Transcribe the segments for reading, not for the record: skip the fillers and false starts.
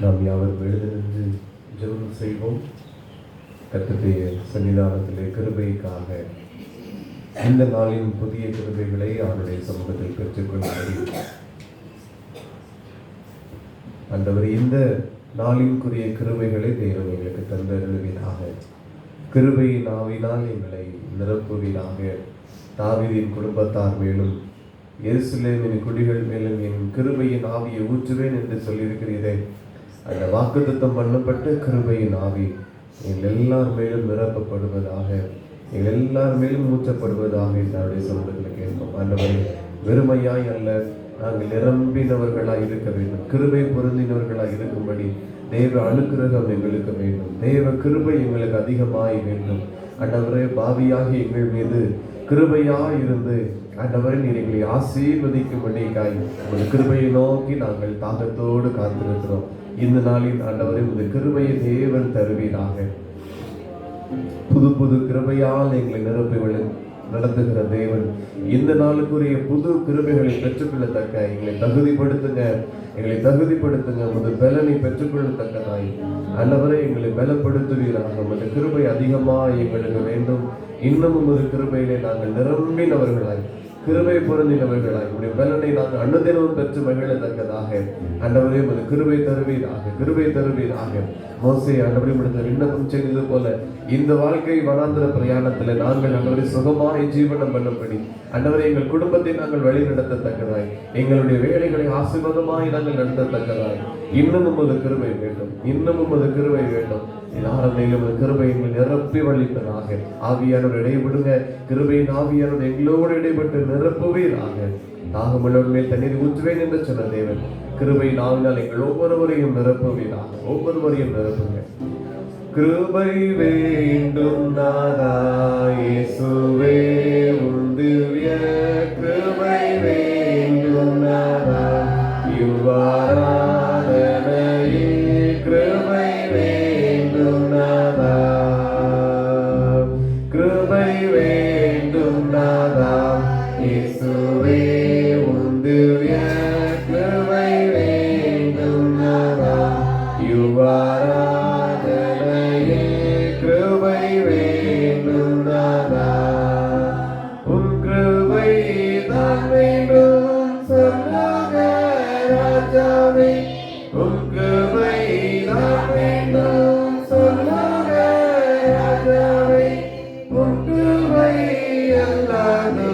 நாம் யாவரும் எழுந்திருந்து ஜெபம் செய்வோம். கர்த்தருடைய சன்னிதானத்திலே கிருபைக்காக இந்த நாளின் புதிய கிருபைகளை அவருடைய சமூகத்தில் பெற்றுக்கொள்ளும்படி ஆண்டவர் இந்த நாளின்குரிய கிருபைகளை தேவன் எங்களுக்கு தந்தருளுவீராக. கிருபையின் ஆவினால் எங்களை நிரப்புவீராக. தாவீதின் குடும்பத்தார் மேலும் எருசலேமின் குடிகள் மேலும் என் கிருபையின் ஆவியை ஊற்றுவேன் என்று சொல்லியிருக்கிறீரே, அந்த வாக்குத்தத்தம் பண்ணப்பட்ட கிருபையின் ஆவி எங்கள் எல்லார் மேலும் நிரப்பப்படுவதாக, எங்கள் எல்லார் மேலும் ஊற்றப்படுவதாக என்னுடைய சமூகத்தில் கேட்போம். ஆண்டவரே, வெறுமையாய் அல்ல, நாங்கள் நிரம்பினவர்களாய் இருக்க வேண்டும். கிருபை பொருந்தினவர்களாய் இருக்கும்படி தேவ அனுக்கிரகம் எங்களுக்கு வேண்டும். தேவ கிருபை எங்களுக்கு அதிகமாய் வேண்டும். ஆண்டவரே, பாவியாகி எங்கள் மீது கிருபையாய் இருந்து ஆண்டவரை நீர் எங்களை ஆசீர்வதிக்கும்படிக்காய் உங்கள் கிருபையை நோக்கி நாங்கள் தாகத்தோடு காத்திருக்கிறோம். இந்த நாளின் ஆண்டவரை உங்கள் கிருபையை தேவன் தருவீராக. புது புது கிருபையால் எங்களை நிரப்பி நடத்துகிற தேவன் இந்த நாளுக்குரிய புது கிருபைகளை பெற்றுக்கொள்ளத்தக்க எங்களை தகுதிப்படுத்துங்க. உமது பலனை பெற்றுக்கொள்ளத்தக்கதாய் ஆண்டவரை எங்களை பலப்படுத்துவீராக. உமது கிருபை அதிகமாக எங்களுக்கு வேண்டும். இன்னும் உமது கிருபையிலே நாங்கள் நிரம்பினவர்களாய், கிருபை பொருந்தினவர்களாய் உடைய பலனை நாங்கள் அனுதினமும் பெற்று மகிழத்தக்கதாக ஆண்டவரே உமது கிருபை தருவீராக. மோசே ஆண்டவரை முடிந்த விண்ணப்பம் செய்தது போல இந்த வாழ்க்கை வனாந்திர பிரயாணத்தில் நாங்கள் ஆண்டவரை சுகமாய் ஜீவனம் பண்ணும்படி ஆண்டவரை எங்கள் குடும்பத்தை நாங்கள் வழி நடத்தத்தக்கதாய், எங்களுடைய வேலைகளை ஆசீர்வாதமாய் நாங்கள் நடத்தத்தக்கதாய் இன்னும் உமது கிருபை வேண்டும். ஆரம்பையிலும் கிருபை எங்கள் நிரப்பி வழிப்பதாக. ஆவியானவர் இடைபடுங்க. கிருபையின் ஆவியானவர் எங்களோடு இடைப்பட்டு நிரப்புவீராக. தாகமுள்ளவர் மேல் தண்ணீர் ஊற்றுவேன் என்று சொன்ன தேவன் கிருபையின் ஆவினால் எங்கள் ஒவ்வொருவரையும் நிரப்புங்க. கிருபை வேண்டும் நாதா இயேசுவே, உம் திவ்ய கிருபை வேண்டும் நாதா. இவ்வாராதனையில் கிருபை வேண்டும் நாதா, கிருபை வேண்டும் நாதா இயேசுவே, உம் திவ்ய கிருபை வேண்டும் நாதா. இவ்வாராதனையில் கிருபை வேண்டும் நாதா. உம் கிருபை தான் வேண்டும் சொன்னாக ராஜாவே, உம் கிருபை தான் வேண்டும் சொன்னாக ராஜாவே. உம் கிருபை அல்லாது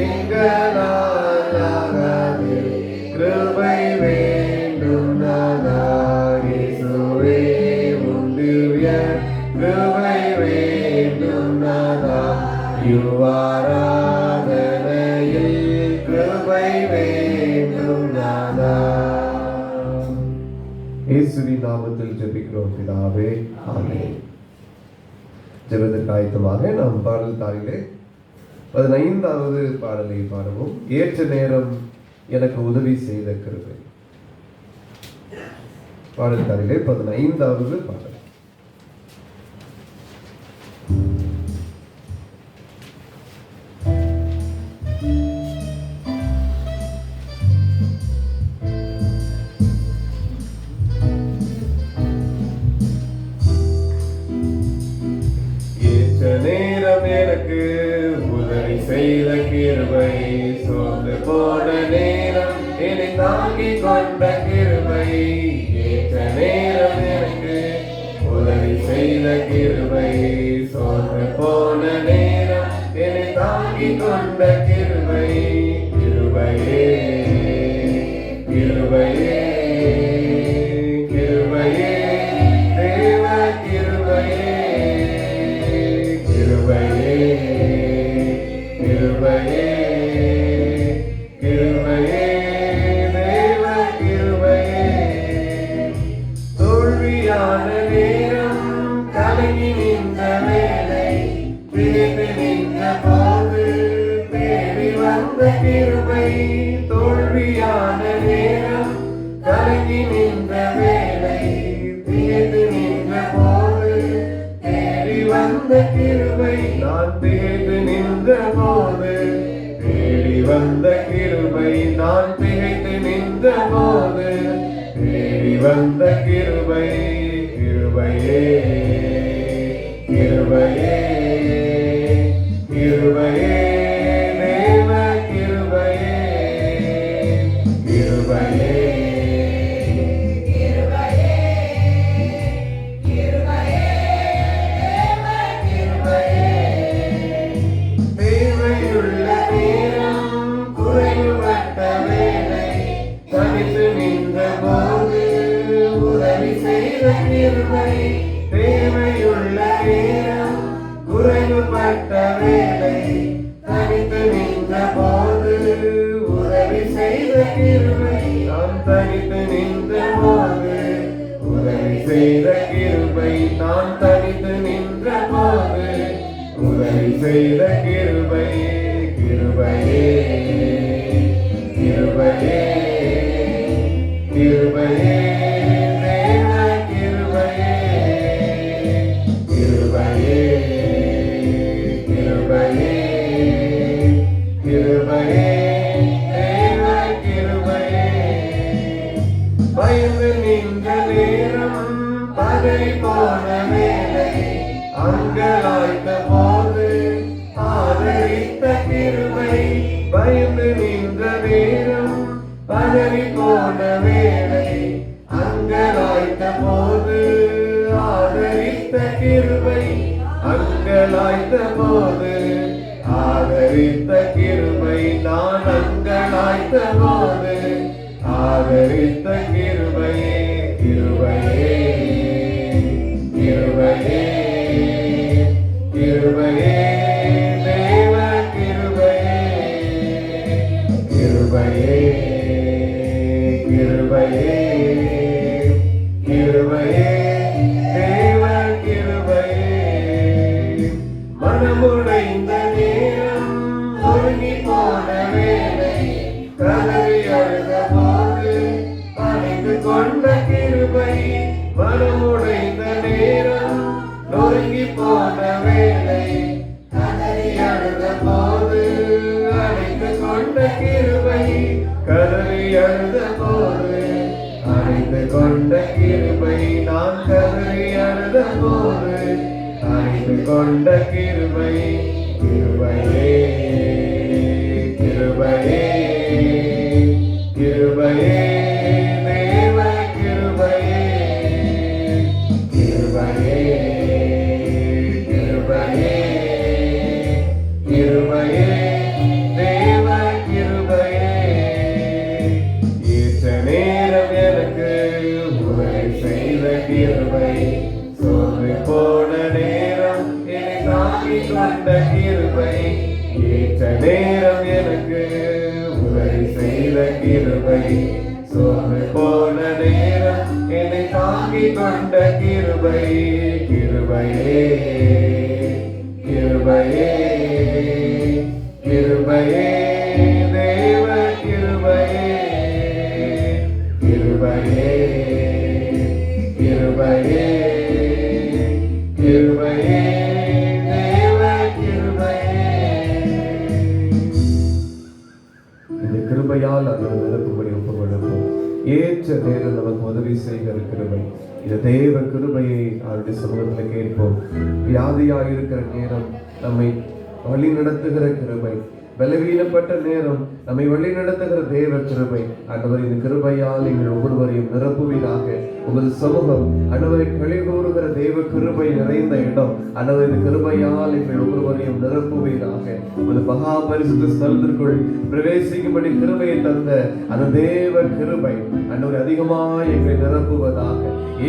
எங்களால் ஆகாது. கிருபை வேண்டும் நாதா இயேசுவே, உம் திவ்ய கிருபை வேண்டும் நாதா. இவ்வாராதனையில் கிருபை வேண்டும் நாதா. இயேசுவின் நாமத்தில் ஜெபிக்கிறோம் பிதாவே, ஆமென். ஜெபத்திற்கு ஆயத்தமாக நாம் பாடல் தாளிலே 15வது பாடலை பாடுவோம். ஏற்ற நேரம் எனக்கு உதவி செய்த கிருபை. பாடல் தாளிலே 15வது பாடல். நேரம் எனக்கு உதவி செய்த கிருபை, சோர்ந்து போன நேரம் என்னை தாங்கிக் கொண்ட கிருபை. ஏற்ற நேரம் எனக்கு உதவி செய்த கிருபை, சோர்ந்து போன நேரம் என்னை தாங்கிக் கொண்ட கிருபை. கிருபையே கிருபையே கிருபையே தேவ கிருபையே, கிருபையே கிருபையே கிருபையே தேவ கிருபையே. தோல்வியான நேரம் கலங்கி நின்ற வேளை, பிரிந்து நின்ற போது தேடி வந்த கிருபை. தோல்வியான நேரம் கலங்கி நின்ற வேளை, பிரிந்து நின்ற போது தேடி வந்த கிருபை. நான் திகைத்து நின்ற போது தேடி வந்த கிருபை. நான் திகைத்து நின்ற போது தேடி வந்த கிருபை கிருபையே கிருபையே கிருபையே தேவ கிருபையே கிருபையே தேவையுள்ள நேரம் குறைவுபட்ட வேளை தனித்து நின்ற போது உதவி செய்த கிருபை நாம் தனித்து நின்ற போது உதவி செய்த கிருபை நாம் தனித்து நின்ற போது உதவி செய்த கிருபை கிருபையே கிருபையே கிருபையே பயந்து நின்ற நேரம் பதறி போன வேளை அங்கலாய்த்த போது ஆதரித்த கிருபை பயந்து நின்ற நேரம் பதறி போன வேளை அங்கலாய்த்த போது ஆதரித்த கிருபை அங்கலாய்த்த போது ஆதரித்த கிருபை நான் அங்கலாய்த்த போது ஆதரித்த கிருபையே கிருபையே கிருபையே கிருபையே தேவ கிருபையே கிருபையே கிருபையே கிருபையே தேவ கிருபையே மனமுடைந்த நேரம் ஒருங்கி போன வேளை கதறி அழுத போது அணைந்து கொண்ட கிருபை மனமுடைந்த நேரம் நொறுங்கி போன வேளை கதறி அழுத போது அணைந்து கொண்ட கிருபை கதறி அழுத போது அணைந்து கொண்ட கிருபை நான் கதறி அழுத போது அணைந்து கொண்ட கிருபை கிருபையே கிருபையே கிருபையே தேவ கிருபையே கிருபையே கிருபையே கிருபையே தேவ கிருபையே ஏற்ற நேரம் எனக்கு உதவி செய்த கிருபை சோர்ந்து போன நேரம் என்னை தாங்கிக் கொண்ட கிருபை ஏற்ற நேரம் எனக்கு உதவி செய்த கிருபை சோர்ந்து போன நேரம் என்னை தாங்கிக் கொண்ட கிருபை கிருபையே கிருபையே கிருபையே தேவ கிருபையே கிருபையே கிருபையே கிருபையே தேவ கிருபையே இந்த கிருபையால் அந்த நிரப்பும்படி ஒப்புக்கொடுப்போம். ஏற்ற நேரம் நமக்கு உதவி செய்கிற கிருபை இந்த தேவ கிருபையை அவருடைய சமூகத்தில் கேட்போம். வியாதியாக இருக்கிற நேரம் நம்மை வழி நடத்துகிற கிருபை, பலவீனப்பட்ட நேரம் நம்மை வழி நடத்துகிற தேவ கிருபை. ஆண்டவர் இந்த கிருபையால் நீங்கள் ஒவ்வொருவரையும் நிரப்புவீராக. உமது சமூகம் ஆண்டவரை கழிகூறுகிற தேவ கிருபை நிறைந்த இடம். ஆண்டவர் இந்த கிருபையால் எங்கள் ஒவ்வொருவரையும் நிரப்புவீராக. உமது மகா பரிசுத்த ஸ்தலத்திற்குள் பிரவேசிக்கும்படி கிருபையை தந்த அந்த தேவ கிருபை ஆண்டவரை அதிகமாய் எங்களை நிரப்புவதாக.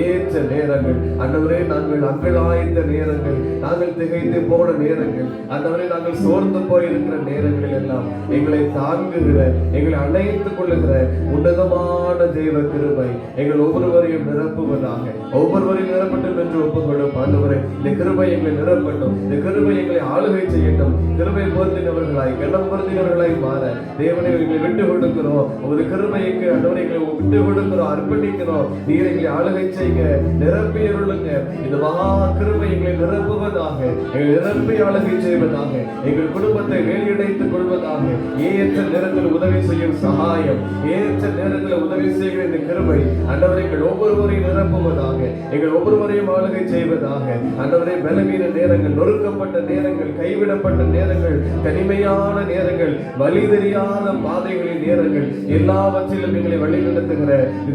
ஏற்ற நேரங்கள் ஆண்டவரே, நாங்கள் அங்கலாய்த்த நேரங்கள், நாங்கள் திகைத்து போன நேரங்கள், ஆண்டவரே நாங்கள் சோர்ந்து போயிருக்கிற நேரங்களில் எல்லாம் எங்களை தாங்குகிற, எங்களை அணைத்துக் கொள்ளுகிற உன்னதமான தேவ கிருபை எங்கள் ஒவ்வொருவரையும் நிரப்புவதாக. ஒவ்வொருவரையும் நிரப்பட்டும் என்று ஒப்புக்கொள்ளும். ஆண்டவரே, இந்த கிருபை எங்களை நிரப்பட்டும். இந்த கிருபை எங்களை ஆளுகை செய்யட்டும். கிருபை பொருந்தினவர்களாய், கனம் பொருந்தினவர்களாய் மாற தேவனை எங்களை விட்டு கொடுக்கிறோம். உமது கிருபைக்கு ஆண்டவரை எங்களை விட்டு கொடுக்கிறோம், அர்ப்பணிக்கிறோம். நீர் எங்களை ஆளுகை செய்ய, நிரப்பி அருளுங்க. இந்த மகா கிருபை எங்களை நிரப்புவதாக, எங்களை நிரப்பி ஆளுகை செய்வதாக, எங்கள் குடும்பத்தை வேலையடைத்துக் கொள்வதாக. ஏற்ற நேரத்தில் உதவி செய்யும் சகாயம், ஏற்ற நேரத்தில் உதவி செய்கிற இந்த கிருபை ஆண்டவரே எங்கள் ஒவ்வொருவரையும் நிரப்புவதாக, எங்கள் ஒவ்வொருவரையும் ஆளுகை செய்வதாக. ஆண்டவரே பலவீன நேரங்கள், நொறுக்கப்பட்ட நேரங்கள், கைவிடப்பட்ட நேரங்கள், தனிமையான நேரங்கள், வழி தெரியாத பாதைகளின் நேரங்கள் எல்லாவற்றிலும் எங்களை வழிநடத்துகிற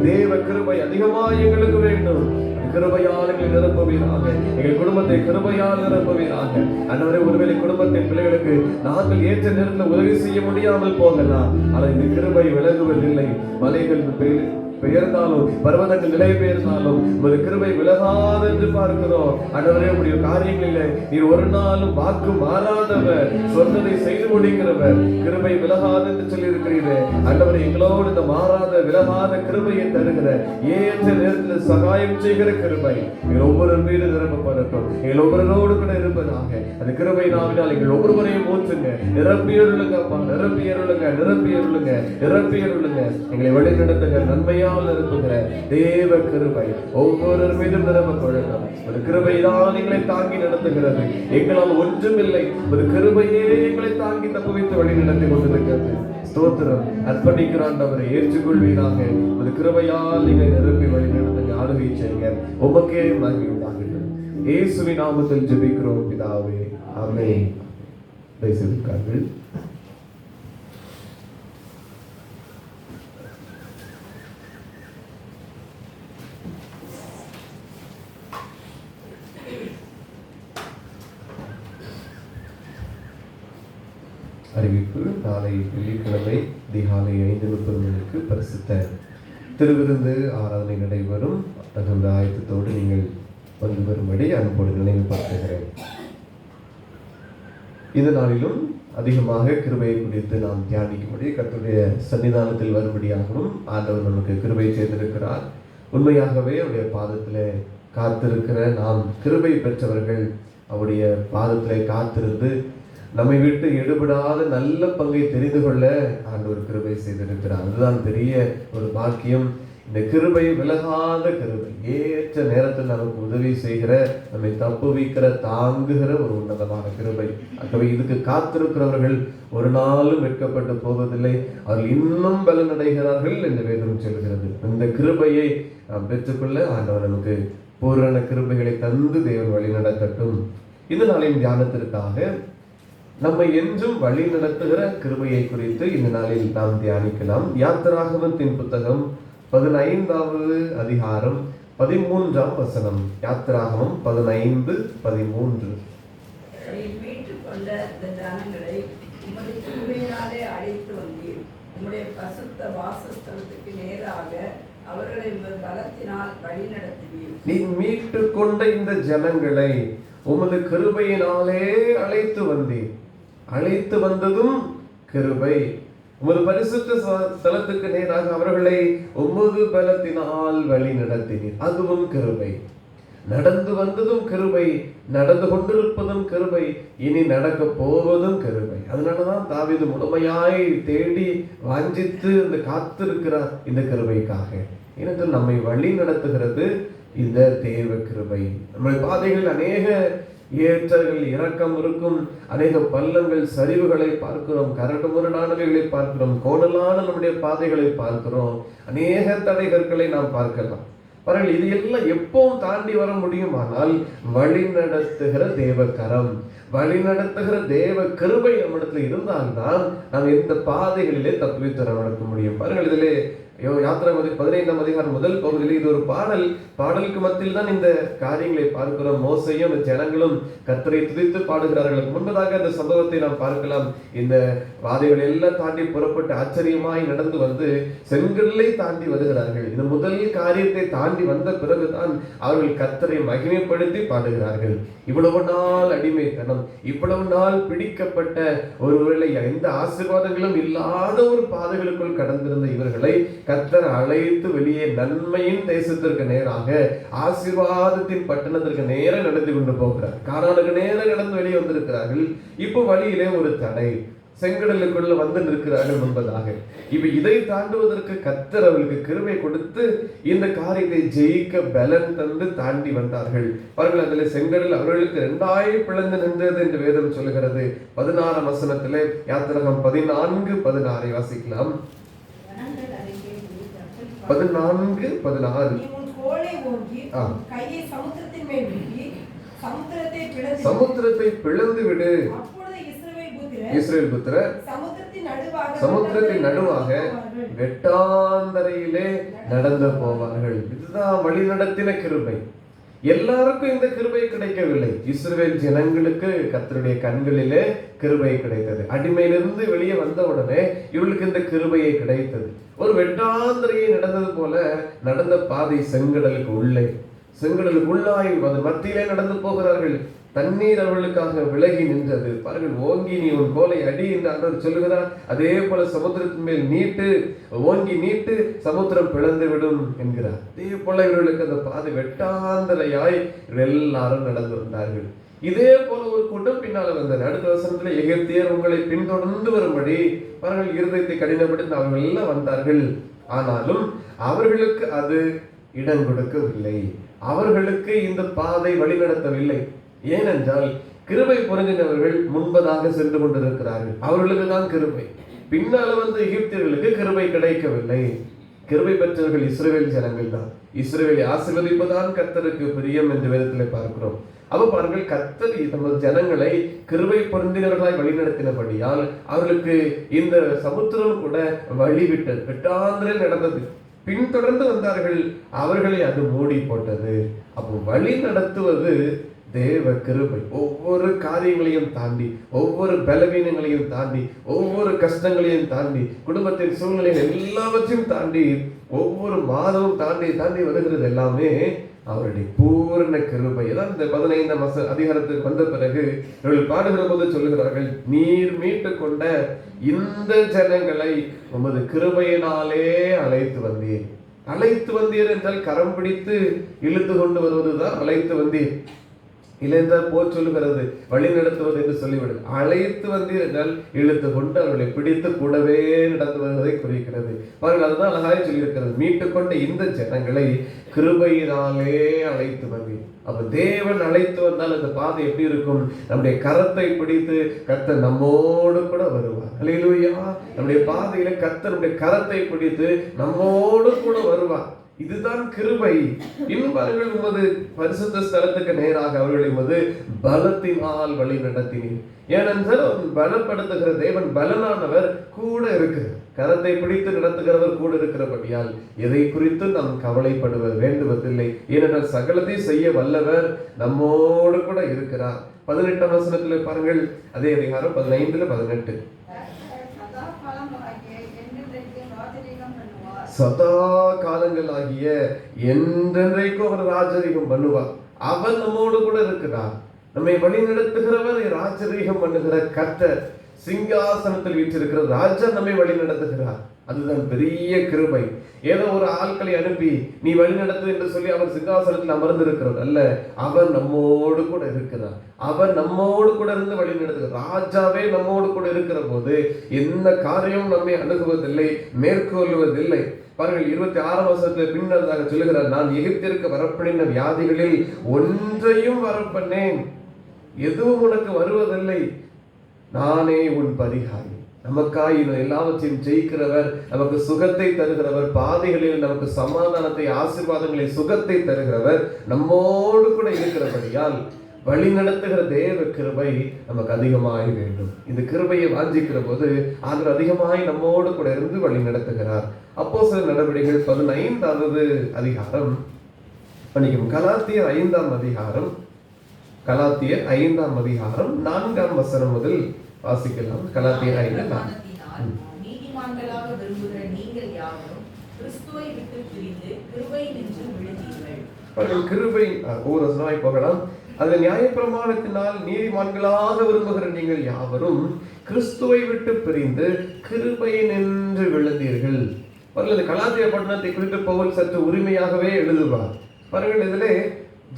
தேவ கிருபை அதிகமாக எங்களுக்கு வேண்டும். கிருபையால் எங்களை நிரப்புவீராக, எங்கள் குடும்பத்தை கிருபையால் நிரப்புவீராக. ஆண்டவரே ஒருவேளை குடும்பத்தின் பிள்ளைகளுக்கு நாங்கள் ஏற்ற நேரத்தில் உதவி செய்ய முடியாமல் போகலாம், ஆனால் இந்த கிருபை விலகுவதில்லை. மலைகள் பெயர்ந்தாலும் பர்வதங்கள் நிலை பெயர்ந்தாலும் உமது கிருபை விலகாது என்று பார்க்கிறோம். ஆண்டவரே உடைய காரியங்களில் நீர் ஒரு நாளும் வாக்கு மாறாதவர், சொன்னதை செய்து முடிக்கிறவர், கிருபை விலகாது என்று சொல்லி இருக்கிறீரே. ஆண்டவரே எங்களோடு இந்த மாறாத விலகாத கிருபையை தருகிற, ஏற்ற நேரத்தில் சகாயம் செய்கிற கிருபை எங்கள் ஒவ்வொரு மீது நிரப்பப்படட்டும், எங்கள் ஒவ்வொருவரோடு கூட இருப்பதாக. அந்த கிருபை நாவினால் எங்கள் ஒவ்வொருவரையும் ஊற்றுங்க, நிரப்பியருளுங்க அப்பா, நிரப்பியருளுங்க, நிரப்பியருளுங்க, நிரப்பியருளுங்க. எங்களை வழிநடத்துங்க, நன்மையா நிரப்புகிற தேவ கிருபை ஒவ்வொரு மீதும் நிரப்பப்படட்டும். ஒரு கிருபைதான் எங்களை தாங்கி நடத்துகிறது, எங்களால் ஒன்றுமில்லை. ஒரு கிருபையே எங்களை தாங்கி தப்புவித்து வழி நடத்தி கொண்டிருக்கிறது. ஸ்தோத்திரம். அர்ப்பணிக்கிறாண்டவரை ஏற்றுக்கொள்வீராக. ஒரு கிருபையால் எங்களை நிரப்பி வழி நடத்துங்க, ஆளுகை செய்யுங்க. உமக்கே மகிமை உண்டாகட்டும். இயேசுவின் நாமத்தில் ஜெபிக்கிறோம் பிதாவே, ஆமென். பேசியிருக்கார்கள். அறிவிப்பு. நாளை வெள்ளிக்கிழமை அதிகாலை 5:30 மணிக்கு பரிசுத்த திருவிருந்து ஆராதனை நடைபெறும். தகுந்த ஆயத்தத்தோடு நீங்கள் வந்து வரும்படி அன்போடு நினைவுபடுத்துகிறேன். இந்த நாளிலும் அதிகமாக கிருபையை குறித்து நாம் தியானிக்கும்படி கர்த்தருடைய சன்னிதானத்தில் வரும்படியாகவும் ஆண்டவர் நமக்கு கிருபை செய்திருக்கிறார். உண்மையாகவே அவருடைய பாதத்திலே காத்திருக்கிற நாம் கிருபை பெற்றவர்கள். அவருடைய பாதத்திலே காத்திருந்து நம்மை விட்டு எடுபடாத நல்ல பங்கை தெரிந்து கொள்ள ஆண்டவர் கிருபை செய்திருக்கிறார். அதுதான் பெரிய ஒரு பாக்கியம். இந்த கிருபை விலகாத கிருபை, ஏற்ற நேரத்தில் நமக்கு உதவி செய்கிற, நம்மை தப்புவிக்கிற, தாங்குகிற ஒரு உன்னதமான கிருபை. ஆகவே இதுக்கு காத்திருக்கிறவர்கள் ஒரு நாளும் வெட்கப்பட்டு போவதில்லை, அவர்கள் இன்னும் பலனடைகிறார்கள் என்று வேதம் சொல்கிறது. இந்த கிருபையை நாம் பெற்றுக்கொள்ள ஆண்டவர் நமக்கு பூரண கிருபைகளை தந்து தேவன் வழி நடத்தட்டும். இந்த நாளின் தியானத்திற்காக நம்மை என்றும் வழி நடத்துகிற கிருபையை குறித்து இந்த நாளில் நாம் தியானிக்கலாம். யாத்திராகமத்தின் புத்தகம் 15வது அதிகாரம் 13ஆம் வசனம். யாத்திராகமம் 15:13. நீ மீட்டு கொண்ட இந்த ஜனங்களை உமது கிருபையினாலே அழைத்து வந்தீர். அழைத்து வந்ததும் கிருபை. உமது பரிசுத்த ஸ்தலத்துக்கு நேராக அவர்களை உமது பலத்தினால் வழி நடத்தினீர். அதுவும் கிருபை. நடந்து வந்ததும் கிருபை, நடந்து கொண்டிருப்பதும் கிருபை, இனி நடக்க போவதும் கிருபை. அதனாலதான் தாவீது முழுமையாய் தேடி வாஞ்சித்து அந்த காத்திருக்கிறார் இந்த கிருபைக்காக. ஏனென்றால் நம்மை வழி நடத்துகிறது இந்த தேவ கிருபை. நம்முடைய பாதைகள் அநேக ஏற்றங்கள் இறக்கம் இருக்கும், அநேக பள்ளங்கள் சரிவுகளை பார்க்கிறோம், கரடு முரடானவைகளை பார்க்கிறோம், கோணலான நம்முடைய பாதைகளை பார்க்கிறோம், அநேக தடைகற்களை நாம் பார்க்கலாம். பாருங்கள், இது எல்லாம் எப்பவும் தாண்டி வர முடியுமானால் வழி நடத்துகிற தேவ கரம், வழி நடத்துகிற தேவ கிருபை நம்மிடத்துல இருந்தால்தான் நாம் இந்த பாதைகளிலே தப்புவித்து நடக்க முடியும். பாருங்கள், இதிலே யாத்திராகமம் 15ஆம் அதிகாரம் முதல் பகுதியில் இது ஒரு பாடலுக்கு மத்தியில் தான் இந்த காரியங்களை பார்க்கிறோம். மோசையும் இந்த ஜனங்களும் கர்த்தரை துதித்து பாடுகிறார்கள். முன்பதாக இந்த சம்பவத்தை நாம் பார்க்கலாம். இந்த வாதைகள் எல்லாம் தாண்டி புறப்பட்டு ஆச்சரியமாய் நடந்து வந்து செங்கல்லை தாண்டி வருகிறார்கள். இந்த முதல் காரியத்தை தாண்டி வந்த பிறகுதான் அவர்கள் கர்த்தரை மகிமைப்படுத்தி பாடுகிறார்கள். இவ்வளவு நாள் அடிமைத்தனம், இவ்வளவு நாள் பிடிக்கப்பட்ட, ஒருவேளை எந்த ஆசீர்வாதங்களும் இல்லாத ஒரு பாதைகளுக்குள் கடந்திருந்த இவர்களை கர்த்தர் அழைத்து வெளியே நன்மையின் தேசத்திற்கு நேராக, ஆசீர்வாதத்தின் பட்டணத்திற்கு நேரம் நடந்து கொண்டு போகிறார். கானானுக்கு நேரம் நடந்து வெளியே வந்திருக்கிறார்கள். இப்போ வழியிலே ஒரு தடை, செங்கடலுக்குள்ள வந்து நிற்கிறார்கள் முன்பதாக. இப்ப இதை தாண்டுவதற்கு கர்த்தர் அவர்களுக்கு கிருபை கொடுத்து இந்த காரியத்தை ஜெயிக்க பலன் தந்து தாண்டி வந்தார்கள். அவர்கள் அதில் செங்கடல் அவர்களுக்கு 2 பிளந்து நின்றது என்று வேதம் சொல்லுகிறது. 16 வசனத்திலே யாத்திராகமம் 14:16 வாசிக்கலாம். 14:16 சமுத்திரத்தை பிளந்து விடு. இஸ்ரவேல் புத்திரர் சமுத்திரத்தின் நடுவாக வெட்டாந்தரையிலே நடந்து போவார்கள். இதுதான் வழி நடத்தின கிருபை. எல்லாருக்கும் இந்த கிருபை கிடைக்கவில்லை. இஸ்ரவேல் ஜனங்களுக்கு கர்த்தருடைய கண்களிலே கிருபை கிடைத்தது. அடிமையிலிருந்து வெளியே வந்த உடனே இவர்களுக்கு இந்த கிருபையை கிடைத்தது. ஒரு வெட்டாந்தரையை நடந்தது போல நடந்த பாதை செங்கடலுக்கு உள்ளே, செங்கடலுக்கு உள்ளாய் மத்தியிலே நடந்து போகிறார்கள். தண்ணீர் அவர்களுக்காக விலகி நின்றது. பாருங்கள், ஓங்கி நீ உன் கோலை அடி என்று ஆண்டவர் சொல்லுகிறார். அதே போல சமுத்திரத்தின் மேல் நீட்டு, ஓங்கி நீட்டு, சமுத்திரம் பிளந்து விடும் என்கிறார். அதே போல இவர்களுக்கு அந்த பாதை வெட்டாந்தரையாய் எல்லாரும் நடந்து வந்தார்கள். இதே போல ஒரு கூட்டம் பின்னால வந்தது. அடுத்த வசனத்துல எகிப்தியர் உங்களை பின்தொடர்ந்து வரும்படி பாருங்கள் இருதயத்தை கடினப்படுத்தி அவர்கள் எல்லாம் வந்தார்கள். ஆனாலும் அவர்களுக்கு அது இடம் கொடுக்கவில்லை. அவர்களுக்கு இந்த பாதை வழிநடத்தவில்லை. ஏனென்றால் கிருபை பொருந்தினவர்கள் முன்பதாக சென்று கொண்டிருக்கிறார்கள். அவர்களுக்கு தான் கிருபை. பின்னால வந்து எகிப்தியர்களுக்கு கிருபை கிடைக்கவில்லை. கிருபை பெற்றவர்கள் இஸ்ரவேல் ஜனங்கள் தான். இஸ்ரவேலை ஆசீர்வதிப்பதான் கர்த்தருக்கு பிரியம் என்று வேதத்தில் பார்க்கிறோம். அப்ப பாருங்கள், கர்த்தர் தமது ஜனங்களை கிருபை பொருந்தினவர்களாய் வழிநடத்தினபடியால் அவர்களுக்கு இந்த சமுத்திரம் கூட வழிவிட்டது, வெட்டாந்திரையில் நடந்தது. பின்தொடர்ந்து வந்தார்கள், அவர்களை அது மூடி போட்டது. அப்போ வழி நடத்துவது தேவ கிருபை. ஒவ்வொரு காரியங்களையும் தாண்டி, ஒவ்வொரு பலவீனங்களையும் தாண்டி, ஒவ்வொரு கஷ்டங்களையும் தாண்டி, குடும்பத்தின் சூழ்நிலைகள் எல்லாவற்றையும் தாண்டி, ஒவ்வொரு மாதமும் தாண்டி தாண்டி வருகிறது எல்லாமே அவருடைய பூரண கிருபை. தான் இந்த 15ஆம் அதிகாரத்துக்கு வந்த பிறகு இவர்கள் பாடுகிற போது சொல்லுகிறார்கள், நீர் மீட்டு கொண்ட இந்த ஜனங்களை உமது கிருபையினாலே அழைத்து வந்தீர். அழைத்து வந்தீர் என்றால் கரம் பிடித்து இழுத்து கொண்டு வருவதுதான் அழைத்து வந்தீர். இல்லைன்றால் போ சொல்லுகிறது, வழி நடத்துவது என்று சொல்லிவிடு. அழைத்து வந்தீர் என்றால் இழுத்து கொண்டு அவர்களை பிடித்து கூடவே நடந்து வருவதை குறிக்கிறது. அவர்கள் அதுதான் அழகாய் சொல்லியிருக்கிறது, மீட்டு கொண்ட இந்த ஜனங்களை கிருபையினாலே அழைத்து வந்தீர். அப்ப தேவன் அழைத்து வந்தால் அந்த பாதை எப்படி இருக்கும்? நம்முடைய கரத்தை பிடித்து கர்த்தர் நம்மோடு கூட வருவார். அல்லேலூயா! நம்முடைய பாதையில கர்த்தர் நம்முடைய கரத்தை பிடித்து நம்மோடு கூட வருவார். இதுதான் கிருபை. இன்னும் பாருங்கள், உமது பரிசுத்த ஸ்தலத்துக்கு நேராக அவர்களை உமது பலத்தினால் வழி நடத்தினீர். ஏனென்றால் பலப்படுத்துகிற தேவன் பலனானவர் கூட இருக்கிறார். கரத்தை பிடித்து நடத்துகிறவர் கூட இருக்கிறபடியால் எதை குறித்து நாம் கவலைப்படுவது வேண்டுவதில்லை. ஏனென்றால் சகலத்தை செய்ய வல்லவர் நம்மோடு கூட இருக்கிறார். 18ஆம் வசனத்தில் பாருங்கள், அதே அதிகாரம் 15-18. சதா காலங்களாகிய என்றென்றைக்கும் அவர் ராஜரீகம் பண்ணுவார். அவர் நம்மோடு கூட இருக்கிறார். நம்மை வழி நடத்துகிறவர், ராஜரீகம் பண்ணுகிற கர்த்தர், சிங்காசனத்தில் வீற்றிருக்கிற ராஜா நம்மை வழி நடத்துகிறார். அதுதான் பெரிய கிருபை. ஏதோ ஒரு ஆட்களை அனுப்பி நீ வழி நடத்து என்று சொல்லி அவர் சிங்காசனத்தில் அமர்ந்திருக்கிறது அல்ல. அவர் நம்மோடு கூட இருக்கிறார். அவர் நம்மோடு கூட இருந்து வழி நடத்துகிறார். ராஜாவே நம்மோடு கூட இருக்கிற போது எந்த காரியம் நம்மை அணுகுவதில்லை, மேற்கொள்வதில்லை. பாருங்கள், 26ஆம் வசனத்தில் பின்னதாக சொல்லுகிறார், நான் எகிப்திற்கு வரப்பண்ணின வியாதிகளில் ஒன்றையும் வரப்பண்ணேன், எதுவும் உனக்கு வருவதில்லை, நானே உன் பரிகாரி. நமக்காய் எல்லாவற்றையும் ஜெயிக்கிறவர், நமக்கு சுகத்தை தருகிறவர், பாதைகளில் நமக்கு சமாதானத்தை, ஆசீர்வாதங்களை, சுகத்தை தருகிறவர் நம்மோடு கூட இருக்கிறபடியால் வழி நடத்துகிற தேவ கிருபை நமக்கு அதிகமாய் வேண்டும். இந்த கிருபையை வாஞ்சிக்கிற போது அவர் அதிகமாய் நம்மோடு கூட இருந்து வழி நடத்துகிறார். அப்போஸ்தலர் நடவடிக்கைகள் 15ஆவது அதிகாரம், கலாத்தியர் 5ஆம் அதிகாரம், கலாத்தியர் 5ஆம் அதிகாரம் 4ஆம் வசனம் முதல் வாசிக்கலாம். கலாத்தியர் 5:4. நீதிமான்களாக விரும்புகிற நீங்கள் யாவரும் கிறிஸ்துவை விட்டு பிரிந்து கிருபையினின்று விழுந்தீர்கள். கிருபை ஒவ்வொரு வசனமாய் போகலாம். அது நியாயப்பிரமாணத்தினால் நீதிமான்களாக விரும்புகிற நீங்கள் யாவரும் கிறிஸ்துவை விட்டு பிரிந்து கிருபையினின்று விழுந்தீர்கள். கலாத்திய பட்டணத்தை குறித்து பவுல் சற்று உரிமையாகவே எழுதுவார். பாருங்கள், இதிலே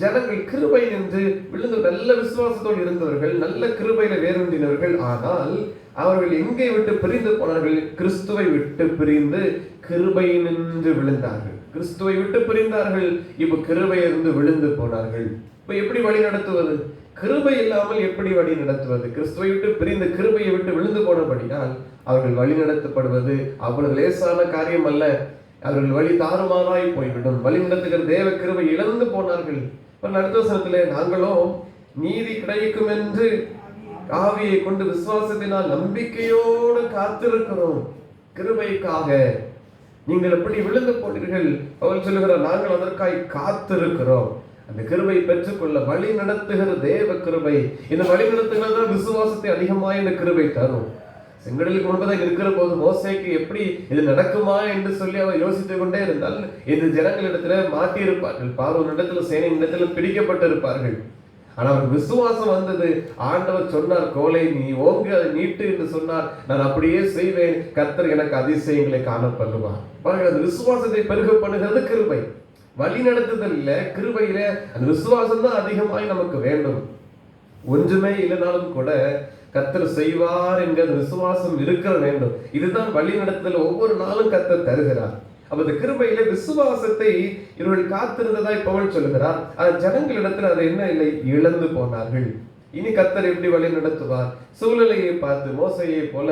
ஜனங்கள் கிருபை நின்று விழுந்து நல்ல விசுவாசத்தோடு இருந்தவர்கள், நல்ல கிருபையில வேரூன்றினவர்கள். ஆனால் அவர்கள் எங்கே விட்டு பிரிந்து போனார்கள்? கிறிஸ்துவை விட்டு பிரிந்து கிருபை நின்று விழுந்தார்கள். கிறிஸ்துவை விட்டு பிரிந்தார்கள், இப்ப கிருபையிலிருந்து விழுந்து போனார்கள். இப்ப எப்படி வழி நடத்துவது? கிருபை இல்லாமல் எப்படி வழி நடத்துவது? கிறிஸ்துவை விட்டு பிரிந்து கிருபையை விட்டு விழுந்து போனபடியால் அவர்கள் வழி நடத்தப்படுவது அவ்வளவு லேசான காரியம் அல்ல. அவர்கள் வழி தாறுமாறாய் போய்விடும். வழி நடத்துகிற தேவ கிருபை இழந்து போனார்கள். அடுத்த வசனத்திலே, நாங்களும் நீதி கிடைக்கும் என்று ஆவியை கொண்டு விசுவாசத்தினால் நம்பிக்கையோடு காத்திருக்கிறோம். கிருபைக்காக நீங்கள் எப்படி விழுந்து போனீர்கள்? அவள் சொல்லுகிறார், நாங்கள் அதற்காய் காத்திருக்கிறோம். அந்த கிருபை பெற்றுக்கொள்ள வழி நடத்துகிற தேவ கிருபை. இந்த வழி நடத்துகிறது விசுவாசத்தை அதிகமாக இந்த கிருபை தரும். செங்கடலுக்கு முன்பதாக இருக்கிற போது மோசேக்கு எப்படி இது நடக்குமா என்று சொல்லி அவர் யோசித்துக் கொண்டே இருந்தால் இந்த ஜனங்களிடத்துல மாட்டியிருப்பார்கள், பார்வோனிடத்துல சேனையிடத்துல பிடிக்கப்பட்டிருப்பார்கள். ஆனால் அவர் விசுவாசம் வந்தது. ஆண்டவர் சொன்னார், கோலை நீ ஓங்கி அதை நீட்டு என்று சொன்னார். நான் அப்படியே செய்வேன், கர்த்தர் எனக்கு அதிசயங்களை காண பண்ணுவார். அந்த விசுவாசத்தை பெருக பண்ணுகிறது கிருபை. வழி நடத்துதல் இல்ல, கிருபையில அந்த விசுவாசம் தான் அதிகமாய் நமக்கு வேண்டும். ஒன்றுமே இல்லைனாலும் கூட கர்த்தர் செய்வார் என்கிற விசுவாசம் இருக்க வேண்டும். இதுதான் வழி நடத்துதல். ஒவ்வொரு நாளும் கர்த்தர் தருகிறார். அப்ப இந்த கிருபையில விசுவாசத்தை இவர்கள் காத்திருந்ததாய் பவுல் சொல்லுகிறார். ஜனங்களிடத்தில் அது என்ன இல்லை, இழந்து போனார்கள். இனி கர்த்தர் எப்படி வழி நடத்துவார்? சூழ்நிலையை பார்த்து மோசையை போல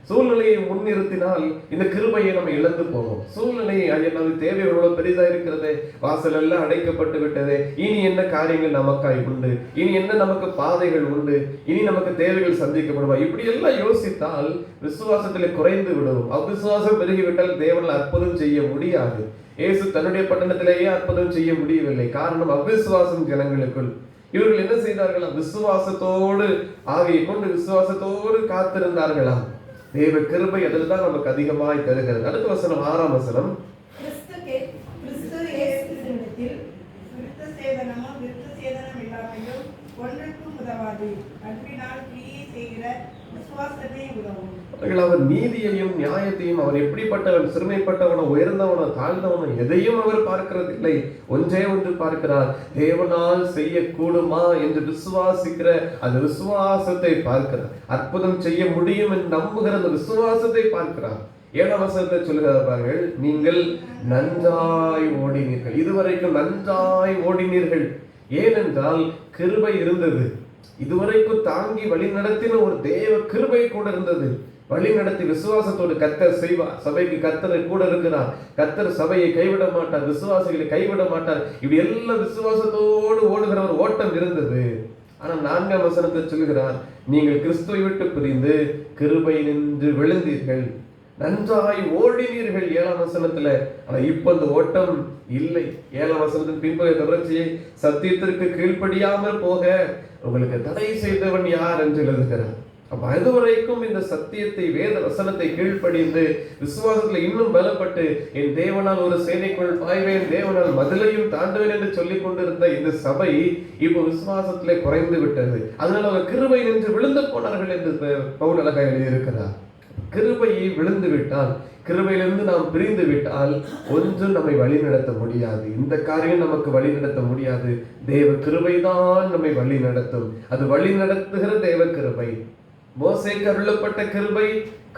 சூழ்நிலையை முன்னிறுத்தினால் இந்த கிருபையை நம்ம இழந்து போவோம். சூழ்நிலையை நமது தேவை எவ்வளவு பெரிதா இருக்கிறது, வாசல் எல்லாம் அடைக்கப்பட்டு விட்டது, இனி என்ன காரியங்கள் நமக்காய் உண்டு, இனி என்ன நமக்கு பாதைகள் உண்டு, இனி நமக்கு தேவைகள் சந்திக்கப்படுவா, இப்படி எல்லாம் யோசித்தால் விசுவாசத்திலே குறைந்து விடுவோம். அவ்விசுவாசம் பெருகிவிட்டால் தேவனால் அற்புதம் செய்ய முடியாது. இயேசு தன்னுடைய பட்டணத்திலேயே அற்புதம் செய்ய முடியவில்லை. காரணம் அவ்விசுவாசம் ஜனங்களுக்குள். இவர்கள் என்ன செய்தார்களா? விசுவாசத்தோடு ஆவியை கொண்டு விசுவாசத்தோடு காத்திருந்தார்களாம். தேவ கிருபை அதில் தான் நமக்கு அதிகமாய் தருகிறது. அடுத்த வசனம், 6ஆம் வசனம். அவர் நீதியையும் நியாயத்தையும், அவர் எப்படிப்பட்டவன், சிறுமைப்பட்டவனோ உயர்ந்தவனோ தாழ்ந்தவனோ எதையும் அவர் பார்க்கிறதில்லை. ஒன்றே ஒன்று பார்க்கிறார், தேவனால் செய்யக்கூடுமா என்று விசுவாசிக்கிற அந்த விசுவாசத்தை பார்க்கிறார். அற்புதம் செய்ய முடியும் என்று நம்புகிற அந்த விசுவாசத்தை பார்க்கிறார். 7ஆம் வசனத்தை சொல்கிறார்கள், நீங்கள் நன்றாய் ஓடினீர்கள். இதுவரைக்கும் நன்றாய் ஓடினீர்கள். ஏனென்றால் கிருபை இருந்தது. இதுவரைக்கும் தாங்கி வழி நடத்தின ஒரு தேவ கிருபை கூட இருந்தது. வழி நடத்தி விசுவாசத்தோடு கர்த்தர் செய்வார். சபைக்கு கர்த்தர் கூட இருக்கிறார். கர்த்தர் சபையை கைவிட மாட்டார், விசுவாசிகளை கைவிட மாட்டார். இப்படி எல்லாம் விசுவாசத்தோடு ஓடுகிற ஒரு ஓட்டம் இருந்தது. ஆனால் 4ஆம் வசனத்தை சொல்கிறார், நீங்கள் கிறிஸ்துவை விட்டு பிரிந்து கிருபை நின்று விழுந்தீர்கள், நன்றாய் ஓடினீர்கள். 7ஆம் வசனத்துல. ஆனா இப்ப அந்த ஓட்டம் இல்லை. 7ஆம் வசனத்தின் பின்புற தொடர்ச்சியை, சத்தியத்திற்கு கீழ்ப்படியாமல் போக உங்களுக்கு தடை செய்தவன் யார் என்று எழுதுகிறார். அப்ப அதுவரைக்கும் இந்த சத்தியத்தை, வேத வசனத்தை கீழ்ப்படிந்து விசுவாசத்துல இன்னும் பலப்பட்டு, என் தேவனால் ஒரு சேனைக்குள் பாய்வேன், தேவனால் மதிலையும் தாண்டுவேன் என்று சொல்லிக் கொண்டிருந்த இந்த சபை இப்போ விசுவாசத்திலே குறைந்து விட்டது. அதனால அவர் கிருபை நின்று விழுந்து போனார்கள் என்று பவுல் அழகாக எழுதியிருக்கிறார். கிருபையை விழுந்து விட்டால், கிருபையிலிருந்து நாம் பிரிந்து விட்டால் ஒன்றும் நம்மை வழி நடத்த முடியாது. இந்த காரியம் நமக்கு வழி நடத்த முடியாது. தேவ கிருபைதான் நம்மை வழி நடத்தும். அது வழி நடத்துகிற தேவ கிருபை. மோசேக்கு அருளப்பட்ட கிருபை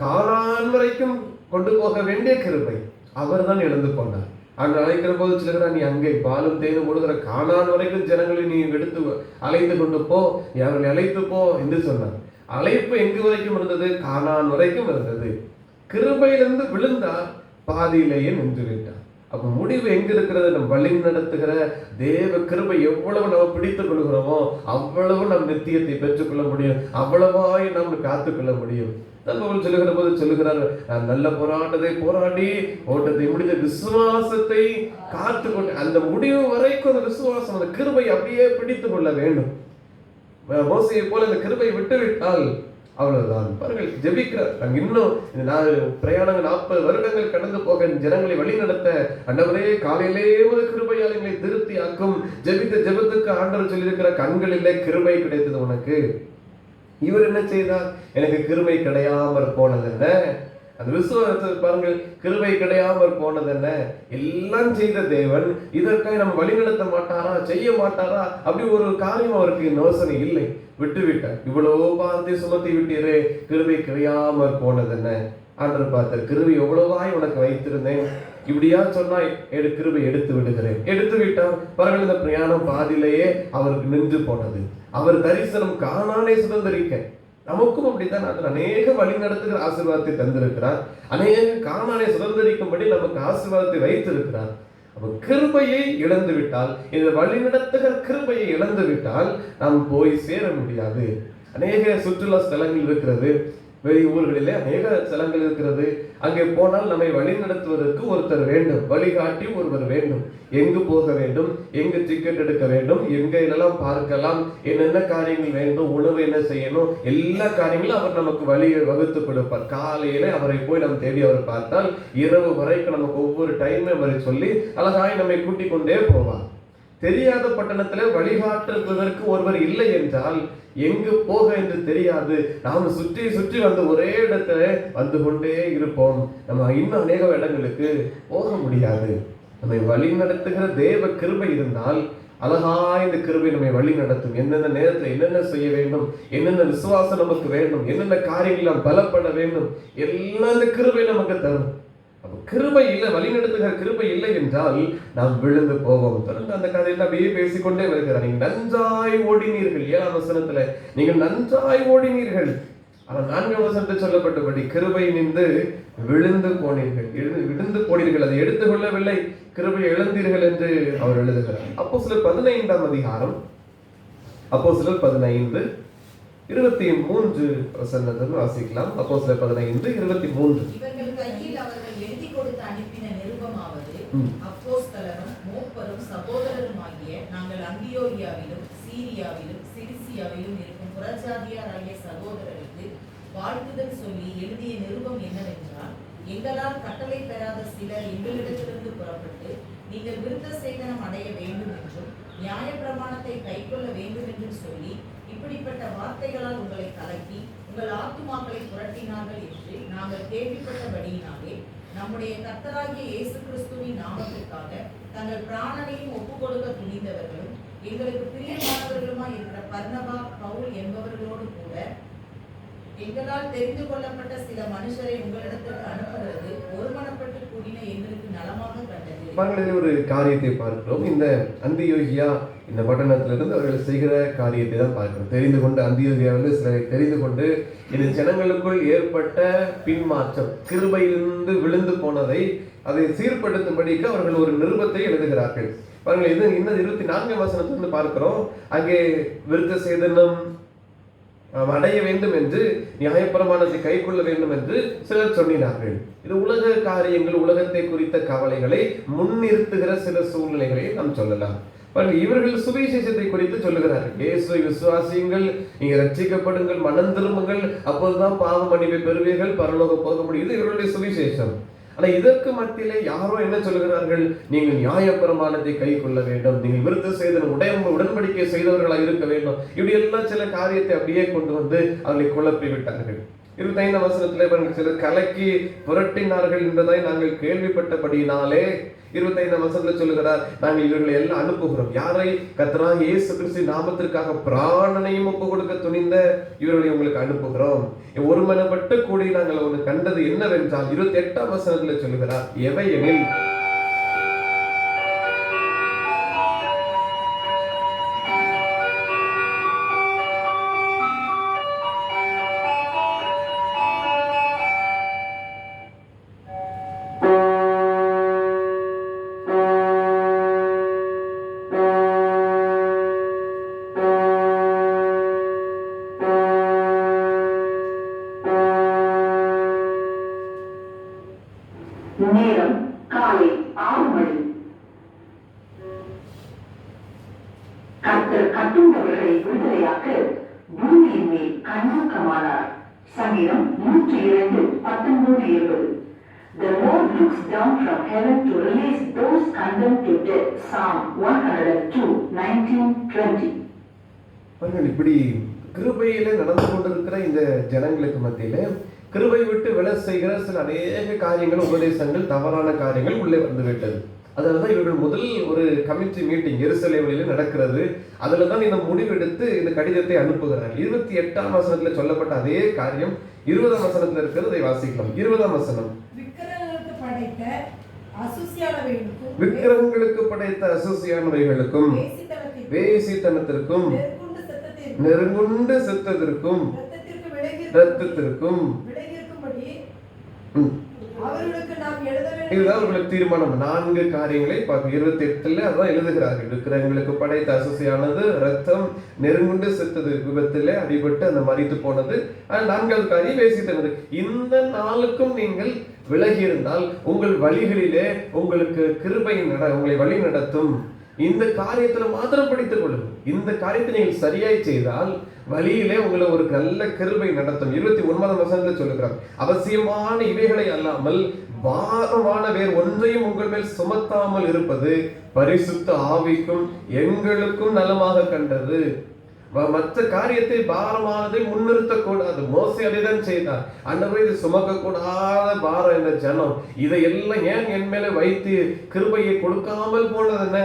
கானான் வரைக்கும் கொண்டு போக வேண்டிய கிருபை. அவர் தான் இழந்து போனார். அங்கு அழைக்கிற போது சொல்லுகிறார், நீ அங்கே பாலும் தேனும் கொடுக்கிற கானான் வரைக்கும் ஜனங்களை நீ எடுத்து அழைத்து கொண்டு போ, நீ அவர்களை அழைத்து போ என்று சொன்னார். அழைப்பு எங்கு வரைக்கும் இருந்தது? கானான் வரைக்கும் இருந்தது. கிருபையிலிருந்து விழுந்தார், பாதியிலேயே நின்று விட்டார். அப்ப முடிவு எங்க இருக்கிறது? நம் வழி நடத்துகிற தேவ கிருபை எவ்வளவு நம்ம பிடித்துக் கொள்கிறோமோ அவ்வளவு நம் நித்தியத்தை பெற்றுக்கொள்ள முடியும், அவ்வளவாய் நாம் காத்துக்கொள்ள முடியும். சொல்லுகிற போது சொல்லுகிறார், நான் நல்ல போராட்டத்தை போராடி ஓட்டத்தை முடிந்த விசுவாசத்தை காத்துக்கொண்டு, அந்த முடிவு வரைக்கும் அந்த விசுவாசம், அந்த கிருபை அப்படியே பிடித்துக் கொள்ள வேண்டும். மோசையை போல அந்த கிருபை விட்டுவிட்டால் அவ்வளவுதான். பாருங்கள், ஜெபிக்கிறார். நாங்க இன்னும் பிரயாணங்கள் 40 வருடங்கள் கடந்து போக ஜனங்களை வழி நடத்த, ஆண்டவரே காலையிலே ஒரு கிருபையால் எங்களை திருப்தி ஆக்கும். ஜெபித்த ஜெபத்துக்கு ஆண்டவர் சொல்லியிருக்கிற, கண்களிலே கிருபை கிடைத்தது உனக்கு. இவர் என்ன செய்தார்? எனக்கு கிருபை கிடையாமற் போனது என்ன? அந்த விசுவாசத்தை பாருங்கள், கிருபை கிடையாமல் போனது என்ன? எல்லாம் செய்த தேவன் இதற்காக நம்ம வழிநடத்த மாட்டாரா, செய்ய மாட்டாரா? அப்படி ஒரு காரியம் அவருக்கு யோசனை இல்லை. விட்டுவிட்டார். இவ்வளவு பார்த்து சுமத்தி விட்டீரே, கிருபை கிடையாமல் போனது என்ன? ஆண்டவர் பார்த்தார், கிருபை எவ்வளவாய் உனக்கு வைத்திருந்தேன், இப்படியா சொன்னாய், கிருபை எடுத்து விடுகிறேன். எடுத்து விட்டார். பாருங்கள், இந்த பிரயாணம் பாதியிலேயே அவருக்கு நின்று போனது. அவர் தரிசனம் காணானே சுதந்திரிக்க. நமக்கும் அப்படித்தான் அநேக வழி நடத்துகிற ஆசீர்வாதத்தை தந்திருக்கிறார். அநேக காணானை சுதந்திரிக்கும்படி நமக்கு ஆசீர்வாதத்தை வைத்திருக்கிறார். அப்ப கிருபையை இழந்து விட்டால், இந்த வழி நடத்துகிற கிருபையை இழந்து விட்டால் நாம் போய் சேர முடியாது. அநேக சுற்றுலா ஸ்தலங்கள் இருக்கிறது, வெளி ஊர்களிலே அநேக ஸ்தலங்கள் இருக்கிறது. அங்கே போனால் நம்மை வழி நடத்துவதற்கு ஒருத்தர் வேண்டும், வழிகாட்டி ஒருவர் வேண்டும். எங்கு போக வேண்டும், எங்கு டிக்கெட் எடுக்க வேண்டும், எங்க எல்லாம் பார்க்கலாம், என்னென்ன காரியங்கள் வேண்டும், உணவு என்ன செய்யணும், எல்லா காரியங்களும் அவர் நமக்கு வழியை வகுத்து கொடுப்பார். காலையில அவரை போய் நம்ம தேடி அவர் பார்த்தால் இரவு வரைக்கும் நமக்கு ஒவ்வொரு டைமே அவரை சொல்லி அழகாய் நம்மை கூட்டிக் கொண்டே போவார். தெரியாத பட்டணத்துல வழிகாட்டுவதற்கு ஒருவர் இல்லை என்றால் எங்கு போக என்று தெரியாது. நாம் சுற்றி சுற்றி வந்து ஒரே இடத்துல வந்து கொண்டே இருப்போம். நம்ம இன்னும் அநேக இடங்களுக்கு போக முடியாது. நம்மை வழி நடத்துகிற தேவ கிருபை இருந்தால் அழகாய் இந்த கிருபை நம்மை வழி நடத்தும். எந்தெந்த நேரத்தில் என்னென்ன செய்ய வேண்டும், என்னென்ன விசுவாசம் நமக்கு வேண்டும், என்னென்ன காரியங்கள் நாம் பலப்பட வேண்டும், எல்லாம் இந்த கிருபை நமக்கு தரும். அப்ப கிருபை இல்லை, வழி நடத்துகிற கிருபை இல்லை என்றால் நாம் விழுந்து போவோம். தொடர்ந்து அந்த கதையில அப்படியே பேசிக்கொண்டே வருகிறார். நீங்கள் நன்றாய் ஓடினீர்கள், 7ஆம் வசனத்துல நீங்கள் நன்றாய் ஓடினீர்கள். ஆனால் 4ஆம் வசனத்தில் சொல்லப்பட்டபடி கிருபை நின்று விழுந்து போனீர்கள், விழுந்து போனீர்கள், அதை எடுத்துக்கொள்ளவில்லை, கிருபை இழந்தீர்கள் என்று அவர் எழுதுகிறார். அப்போஸ்தலர் 15ஆம் அதிகாரம், அப்போஸ்தலர் 15:23 வசனத்தை வாசிக்கலாம். அப்போஸ்தலர் 15:23. இவர்கள் கையில் அவர்கள் எழுதி கொடுத்து அனுப்பின நிருபமாவது, அப்போஸ்தலரும் மூப்பரும் சகோதரருமாகிய நாங்கள் அந்தியோகியாவிலும் சீரியாவிலும் சிலிசியாவிலும் இருக்கும் புறஜாதியாராகிய சகோதரருக்கு வாழ்த்துதல் சொல்லி எழுதிய நிருபம் என்னவென்றால், எங்களால் கட்டளை பெறாத சிலர் எங்களிடத்திலிருந்து புறப்பட்டு நீங்கள் விருத்த சேதனம் அடைய வேண்டும் என்றும் நியாயப்பிரமாணத்தை கைக்கொள்ள வேண்டும் என்றும் சொல்லி இப்படிப்பட்ட வார்த்தைகளால் உங்களை கலக்கி உங்கள் ஆத்துமாக்களை புரட்டினார்கள் என்று நாங்கள் கேள்விப்பட்டபடியினாலே நம்முடைய கர்த்தராகிய இயேசு கிறிஸ்துவின் நாமத்திற்காக தங்கள் பிராணனையும் ஒப்புக் கொடுக்க துணிந்தவர்களும் எங்களுக்கு பிரியமானவர்களுமாய் இருக்கிற பர்னபா, பவுல் என்பவர்களோடு கூட எங்களால் தெரிந்து கொள்ளப்பட்ட சில மனுஷரை உங்களிடத்திற்கு அனுப்புகிறது ஒருமனப்பட்டு கூடின எங்களுக்கு நலமாக கண்டது. ஒரு காரியத்தை பார்க்கிறோம். இந்த அந்தியோகியா இந்த பட்டணத்திலிருந்து அவர்கள் செய்கிற காரியத்தை தான் பார்க்கிறோம். தெரிந்து கொண்டு அந்தியோகியாவிலிருந்து சிலரை தெரிந்து கொண்டு இந்த ஜனங்களுக்குள் ஏற்பட்ட பின்மாற்றம், கிருபையிலிருந்து விழுந்து போனதை அதை சீர்படுத்தும்படிக்கு அவர்கள் ஒரு நிருபத்தை எழுதுகிறார்கள். பாருங்கள், இது இன்னும் 24ஆம் வசனத்திலிருந்து பார்க்கிறோம். அங்கே விருத்த சேதனம் அடைய வேண்டும் என்று, நியாயப்பிரமாணத்தை கை கொள்ள வேண்டும் என்று சிலர் சொன்னார்கள். இது உலக காரியங்கள், உலகத்தை குறித்த கவலைகளை முன்னிறுத்துகிற சில சூழ்நிலைகளை நாம் சொல்லலாம். இவர்கள் சுவிசேஷத்தை குறித்து சொல்லுகிறார்கள். இயேசுவை விசுவாசியுங்கள், நீங்க ரட்சிக்கப்படுங்கள், மனம் திரும்புங்கள், அப்போதுதான் பாவ மன்னிப்பை பெறுவீர்கள், பரலோகம் போக முடியும். இது இவர்களுடைய சுவிசேஷம். ஆனா இதற்கு மத்தியிலே யாரோ என்ன சொல்லுகிறார்கள், நீங்கள் நியாயப்பிரமாணத்தை கை கொள்ள வேண்டும், நீங்கள் விருத்த சேதனம் உடன்படிக்கை செய்தவர்களாக இருக்க வேண்டும். இப்படி எல்லாம் சில காரியத்தை அப்படியே கொண்டு வந்து அவர்களை குழப்பி விட்டார்கள். 25ஆம் வசனத்திலே சிலர் கலக்கி புரட்டினார்கள் என்பதை நாங்கள் கேள்விப்பட்டபடியினாலே 25ஆம் வசனத்தில் சொல்லுகிறார், நாங்கள் இவர்களை எல்லாம் அனுப்புகிறோம். யாரை? கர்த்தராகிய இயேசு கிறிஸ்து நாமத்திற்காக பிராணனையும் ஒப்பு கொடுக்க துணிந்த இவர்களை உங்களுக்கு அனுப்புகிறோம். ஒருமனப்பட்டு கூடி நாங்கள் ஒன்று கண்டது என்னவென்றால் 28ஆம் வசனத்தில் சொல்லுகிறார், எவையெனில் நேரம் காலை 6 மணி. கர்த்தர் கட்டுண்டவர்களை விடுதலையாக்க பூமியின் மேல் கண்ணோக்கமானார். சங்கீதம் 102:19-20. The Lord looks down from heaven to release those condemned to death. Psalm 102:19-20. இப்படி கிருபையில நடந்து கொண்டிருக்கிற இந்த ஜனங்களுக்கு மத்தியில கிருபை விட்டு விலை செய்கிற சில அநேக காரியங்கள், உபதேசங்கள், தவறான காரியங்கள் உள்ளே வந்து விட்டது. அதனாலதான் இவர்கள் முதல் ஒரு கமிட்டி மீட்டிங் எருசலேமில் நடக்கிறது. அதுல தான் இந்த முடிவெடுத்து இந்த கடிதத்தை அனுப்புகிறார். 28ஆம் வசனத்துல சொல்லப்பட்ட அதே காரியம் 20ஆம் வசனத்துல இருக்கிறது. அதை வாசிக்கலாம். 20ஆம் வசனம். விக்கிரகங்களுக்கு படைத்த அசுசியானவைகளுக்கும் வேசித்தனத்திற்கும் நெருங்குண்டு செத்ததற்கும் இரத்தத்திற்கும் இதுதான் அவர்களுக்கு தீர்மானம். 4 காரியங்களை 28ல அதான் எழுதுகிறார்கள். விக்கிரகங்களுக்கு படைத்த அசுசியானது, ரத்தம், நெருங்குண்டு செத்தது, விபத்துல அடிபட்டு அந்த மரித்து போனது, 4வது காரியம் வேசித்தனது. இந்த 4க்கும் நீங்கள் விலகி இருந்தால் உங்கள் வழிகளிலே உங்களுக்கு கிருபை உங்களை வழி நடத்தும். இந்த காரியத்துல மாத்திரம் படித்துக் கொள்ளுங்கள். இந்த காரியத்தை நீங்கள் சரியாய் செய்தால் வழியிலே உங்களை ஒரு நல்ல கிருபை நடத்தும். 29ஆம் வசனத்துல சொல்லுகிறார், அவசியமான இவைகளை அல்லாமல் பாரமான வேறு ஒன்றையும் உங்கள் மேல் சுமத்தாமல் இருப்பது பரிசுத்த ஆவிக்கும் எங்களுக்கும் நலமாக கண்டது. மற்ற காரியத்தை பாரமானதை முன்னிறுத்தக்கூடாது. மோசே அதைதான் செய்தார். ஆண்டவரே, இது சுமக்க கூடாத பாரம் என்ற ஜனம் இதையெல்லாம் ஏன் என் மேல வைத்து கிருபையை கொடுக்காமல் போனது என்ன?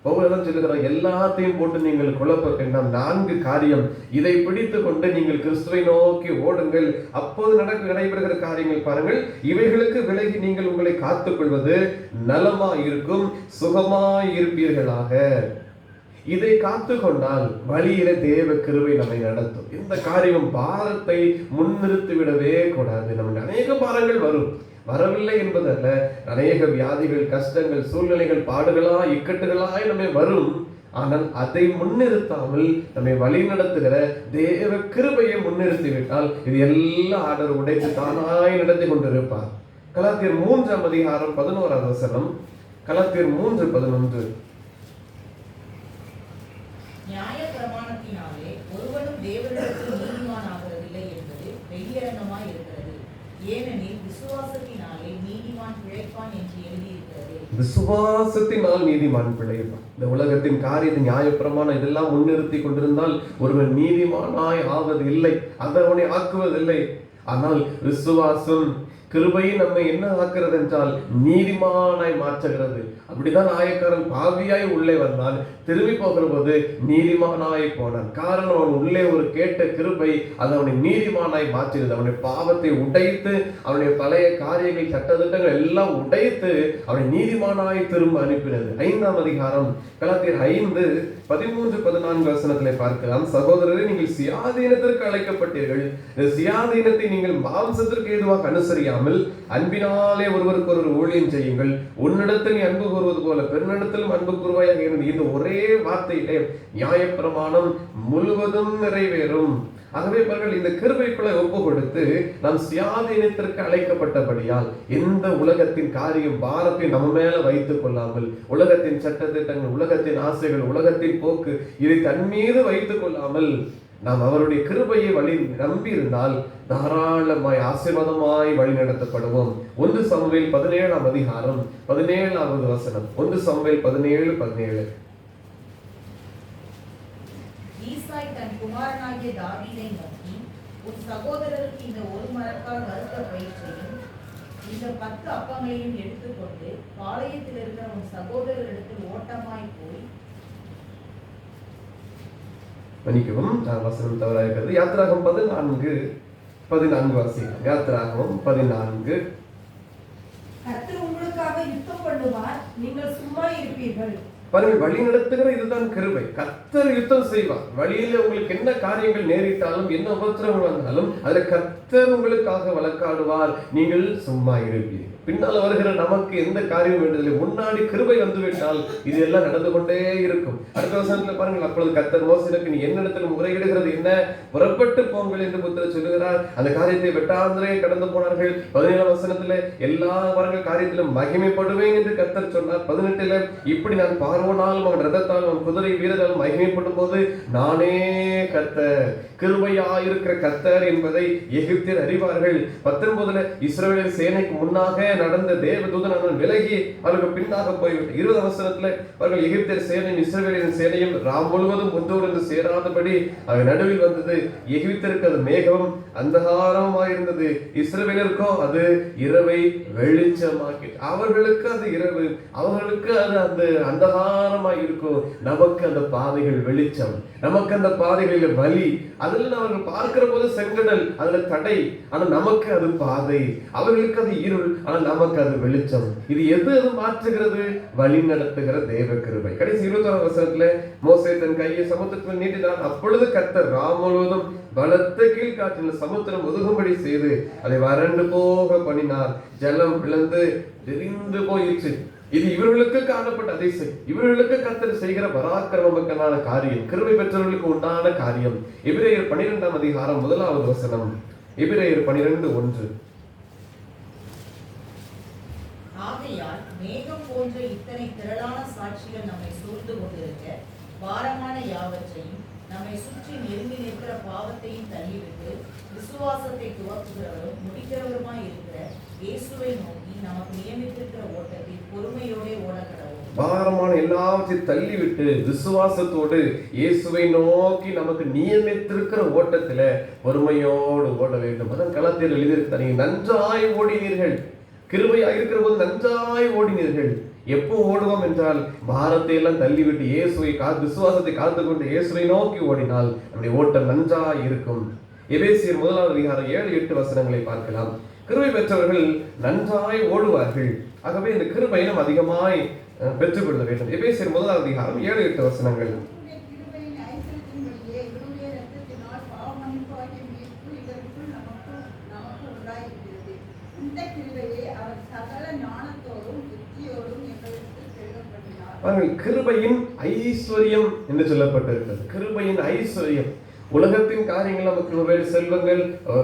பவுலதான் சொல்லுகிறார், எல்லாத்தையும் போட்டு நீங்கள் குழப்ப வேண்டாம். 4 காரியம் இதை பிடித்து கொண்டு நீங்கள் கிறிஸ்துவை நோக்கி ஓடுங்கள். அப்போது நடைபெறுகிற காரியங்கள் பாருங்கள். இவைகளுக்கு விலகி நீங்கள் உங்களை காத்துக் கொள்வது நலமாய் இருக்கும், சுகமாய் இருப்பீர்களாக. இதை காத்து கொண்டால் வழியில தேவ கிருபை நம்மை நடத்தும். இந்த காரியம் பாரத்தை முன்னிறுத்தி விடவே கூடாது. நமக்கு அநேக பாரங்கள் வரும், வரவில்லை என்பதல்ல. அநேக வியாதிகள், கஷ்டங்கள், சூழ்நிலைகள், பாடுகளாய், இக்கட்டுகளாய் நம்மை வரும். ஆனால் அதை முன்னிறுத்தாமல் நம்மை வழி நடத்துகிற தேவ கிருபையை முன்னிறுத்திவிட்டால் இது எல்லாம் ஆர்டர் உடைத்து தானாய் நடத்தி கொண்டிருப்பார். கலாத்தியர் 3ஆம் அதிகாரம் 11ஆம் வசனம். கலாத்தியர் 3:11. நியாய பிரமாணத்தினாலே ஒருவனும் தேவனிடத்தில் நீதிமானாகிறதில்லை என்பது வெளியரங்கமாய் இருக்கிறது. ஏனெனில் விசுவாசத்தினாலே நீதிமான் பிழைப்பான் என்று எழுதியிருக்கிறது. விசுவாசத்தினால் நீதிமான் பிழைப்பான். இந்த உலகத்தின் காரியத்தை, நியாயப்பிரமாணம் இதெல்லாம் முன்னிறுத்தி கொண்டிருந்தால் ஒருவன் நீதிமானாய் ஆவது இல்லை, அதவனை ஆக்குவதில்லை. ஆனால் விசுவாசம், கிருபை நம்மை என்ன ஆக்குறது என்றால் நீதிமானாய் மாற்றுகிறது. அப்படிதான் ஆயக்காரன் பாவியாய் உள்ளே வந்தான், திரும்பி போகிற போது நீதிமானாய் போனான். காரணம், அவன் உள்ளே ஒரு கேட்ட கிருபை அது அவனை நீதிமானாய் மாற்றினது. அவனுடைய பாவத்தை உடைத்து, அவனுடைய பழைய காரியங்கள், சட்டத்திட்டங்கள் எல்லாம் உடைத்து அவனை நீதிமானாய் திரும்ப அனுப்பினது. 5ஆம் அதிகாரம் கலாத்தியர் 5:13-14 வசனத்திலே பார்க்கலாம். சகோதரரே, நீங்கள் சுயாதீனத்திற்கு அழைக்கப்பட்டீர்கள். இந்த சுயாதீனத்தை நீங்கள் மாம்சத்திற்கு ஏதுவாக அனுசரியாமல் அன்பினாலே ஒருவருக்கு ஒருவர் ஊழியம் செய்யுங்கள். உன்னிடத்தில் நீ அன்பு கூறுவது போல பெருநிடத்திலும் அன்பு கூறுவாயாக இருந்தது. இந்த ஒரே வார்த்தையிலே நியாயப்பிரமாணம் முழுவதும் நிறைவேறும். ஆகவே பாருங்கள், இந்த கிருபைக்குள்ளே ஒப்பு கொடுத்து நாம் சுயாதீனத்திற்கு அழைக்கப்பட்டபடியால் எந்த உலகத்தின் காரியம், பாரத்தை நம்ம மேல வைத்துக் கொள்ளாமல், உலகத்தின் சட்டத்திட்டங்கள், உலகத்தின் ஆசைகள், உலகத்தின் போக்கு இதை தன் மீது வைத்துக் கொள்ளாமல் நாம் அவருடைய கிருபையை வழி நம்பி இருந்தால் தாராளமாய் ஆசீர்வாதமாய் வழி நடத்தப்படுவோம். 1 சாமுவேல் 17ஆம் அதிகாரம் 17வது வசனம். 1 சாமுவேல் 17:17. ஈசாய் தன் குமாரனாகிய தாவீதை நோக்கி, உன் சகோதரருக்கு இந்த ஒரு மரக்கால் வறுத்த பயிற்சியும் இந்த 10 அப்பங்களையும் எடுத்துக்கொண்டு பாளையத்தில் இருக்கிற உன் சகோதரரிடத்தில் ஓட்டமாய் போய். மன்னிக்கவும், வசனம் தவறாக இருக்கிறது. யாத்திராகமம் 14:14 வாசிக்கலாம். யாத்திராகமம் 14. கர்த்தர் உங்களுக்காக யுத்தம் பண்ணுவார், நீங்கள் சும்மா இருப்பீர்கள். பாருங்கள், வழி நடத்துகிற இதுதான் கிருபை. கர்த்தர் யுத்தம் செய்வார். வழியில உங்களுக்கு என்ன காரியங்கள் நேரிட்டாலும், என்ன உபத்திரங்கள் வந்தாலும் அதுல கர்த்தர் உங்களுக்காக வழக்காடுவார், நீங்கள் சும்மா இருப்பீர்கள். பின்னால் வருகிற நமக்கு எந்த காரியம் வேண்டதில்லை. முன்னாடி கிருபை வந்துவிட்டால் இது எல்லாம் நடந்து கொண்டே இருக்கும். அடுத்த வசனத்துல பாருங்கள், அப்பொழுது கர்த்தர் மோசேக்கு, நீ என்னிடத்தில் முறையிடுகிறது என்ன? புறப்பட்டு போங்கள் என்று புத்திரர் சொல்லுகிறார். அந்த காரியத்தை வெட்டாந்திரே கடந்து போனார்கள். 17ஆம் வசனத்துல எல்லா வரங்கள் காரியத்திலும் மகிமைப்படுவேன் என்று கர்த்தர் சொன்னார். 18ல இப்படி நான் பார்வோனாலும் அவன் ரதத்தாலும் அவன் குதிரை வீரராலும் மகிமைப்படும் போது நானே கர்த்தர், கிருபையாயிருக்கிற கர்த்தர் என்பதை எகிப்தியர் அறிவார்கள். 19ல இஸ்ரவேல் சேனைக்கு முன்னாக நடந்த தேவதூதன் அவன் விலகி அவர்கள் பின்னாக போய்விட்டு 20 வசனத்துல அவர்கள் எகிப்தியர் சேனையும் இஸ்ரவேலின் சேனையும் ராம் முழுவதும் ஒன்றோடு சேராதபடி அவன் நடுவில் வந்தது. எகிப்தியருக்கு அது மேகம் அந்தகாரமாயிருந்தது, இஸ்ரவேலருக்கோ அது இரவை வெளிச்சமாக்கி. அவர்களுக்கு அது இரவு, அவர்களுக்கு அது அந்த அந்தகாரமாய் இருக்கும். நமக்கு அந்த பாதைகள் வெளிச்சம், நமக்கு அந்த பாதைகளில் வலி. அதுல அவர்கள் பார்க்கிற போது செங்கடல், அதுல தடை, ஆனா நமக்கு அது பாதை. அவர்களுக்கு அது இருள், ஆனா நமக்கு அது வெளிச்சம். இது எது மாற்றுகிறது? வழி நடத்துகிற தேவ கிருபை. கடைசி 21 வசனத்துல மோசே தன் கையை சமுத்திரத்தில் நீட்டினான். அப்பொழுது கர்த்தர் ராம் முழுவதும் பலத்த கீழ்காற்றில் சமுத்திரம் ஒதுங்கும்படி செய்து அதை வறண்டு போக பண்ணினார். ஜலம் பிளந்து விரிந்து போயிற்று. இது இவர்களுக்கு காணப்பட்ட அதிசயம், இவர்களுக்கு கர்த்தர் செய்கிற பராக்கிரமமான காரியம், கிருபை பெற்றவர்களுக்கு உண்டான காரியம். எபிரேயர் 12ஆம் அதிகாரம் 1வது வசனம். எபிரேயர் 12:1. ஆகையால் மேகம் போன்ற இத்தனை திரளான சாட்சிகள் நம்மை சூழ்ந்து கொண்டிருக்க, பாரமான யாவற்றையும் நம்மை சுற்றி நெருங்கி நிற்கிற பாவத்தையும் தள்ளிவிட்டு விசுவாசத்தை துவக்குகிறவரும் முடிக்கிறவருமாய் இருக்கிற இயேசுவை நோக்கி நமக்கு நியமித்திருக்கிற ஓட்டத்தில் பொறுமையோடு ஓட கடவோம். பாரமான எல்லாவற்றையும் தள்ளிவிட்டு விசுவாசத்தோடு இயேசுவை நோக்கி நமக்கு நியமித்திருக்கிற ஓட்டத்துல பொறுமையோடு ஓட வேண்டும். அதான் கலாத்தியர் எழுதியிருக்கிறார், நீங்க நன்றாய் ஓடினீர்கள், கிருபையாக இருக்கிற போது நன்றாய் ஓடினீர்கள். எப்போ ஓடுவோம் என்றால் பாரத்தை எல்லாம் தள்ளிவிட்டு இயேசுவை விசுவாசத்தை காத்துக்கொண்டு இயேசுவை நோக்கி ஓடினால் நம்முடைய ஓட்டம் நன்றாய் இருக்கும். எபேசியர் 1வது அதிகாரம் 7-8 வசனங்களை பார்க்கலாம். கிருபை பெற்றவர்கள் நன்றாய் ஓடுவார்கள். ஆகவே இந்த கிருபை நாம் அதிகமாய் பெற்றுக்கொள்ள வேண்டும். எபேசியர் 1வது அதிகாரம் 7-8 வசனங்கள். கிருபையின் ஐஸ்வர்யம் என்று சொல்லப்பட்டிருக்கிறது. கிருபையின் ஐஸ்வர்யம். உலகத்தின் காரியங்கள், நமக்கு ஒருவேளை செல்வங்கள்,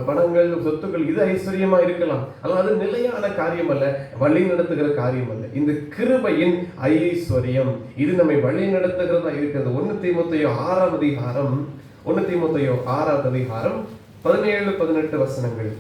பணங்கள், சொத்துக்கள், இது ஐஸ்வர்யமா இருக்கலாம். ஆனால் அது நிலையான காரியம் அல்ல, வழி நடத்துகிற காரியம் அல்ல. இந்த கிருபையின் ஐஸ்வர்யம் இது நம்மை வழி நடத்துகிறதா இருக்கிறது. 1 தீமோத்தேயு 6ஆம் அதிகாரம் 17-18 வசனங்கள்.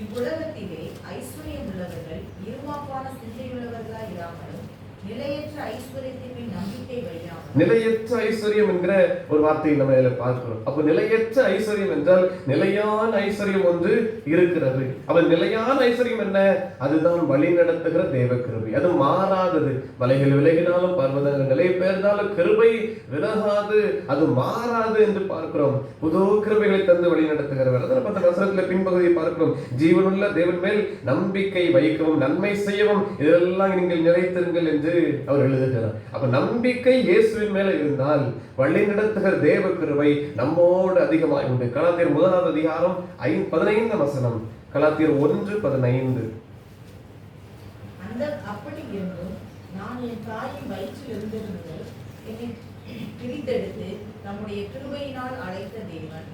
இவ்வுலகத்திலே ஐஸ்வர்யம் உள்ளவர்கள் இருமாப்பான சிந்தையுள்ளவர்களாய் இராமலும் நிலையற்ற ஐஸ்வர்யத்தின் மேல் நம்பிக்கை வையாமல். நிலையற்ற ஐஸ்வர்யம் என்கிற ஒரு வார்த்தையை நம்ம இதில் பார்க்கிறோம். அப்ப நிலையற்ற ஐஸ்வர்யம் என்றால் நிலையான ஐஸ்வர்யம் ஒன்று இருக்கிறது. அப்ப நிலையான ஐஸ்வர்யம் என்ன? அதுதான் வழி நடத்துகிற தேவ கிருபை. அது மாறாதது. மலைகள் விலகினாலும் பர்வதங்கள் நிலை பெயர்ந்தாலும் கிருபை விலகாது, அது மாறாது என்று பார்க்கிறோம். புது கிருபைகளை தந்து வழி நடத்துகிறவர். அதனால 10 வசனத்துல பின்பகுதியை பார்க்கிறோம். ஜீவனுள்ள தேவன் மேல் நம்பிக்கை வைக்கவும் நன்மை செய்யவும் இதெல்லாம் நீங்கள் நிலைத்திருங்கள் என்று அவர் எழுதுகிறார். அப்ப நம்பிக்கை இயேசுவின் மேல இருந்தால் வழி நடத்துகிற தேவ கிருபை நம்மோடு அதிகமாய் உண்டு. கலாத்தியர் 1வது அதிகாரம் 15 வசனம். கலாத்தியர் 1:15. அப்படி இருந்தும் நான் என் தாயின் வயிற்றில் இருந்தது முதல் என்னை பிரித்தெடுத்து நம்முடைய கிருபையினால் அழைத்த தேவன்.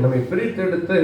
நம்மை பிரித்தெடுத்து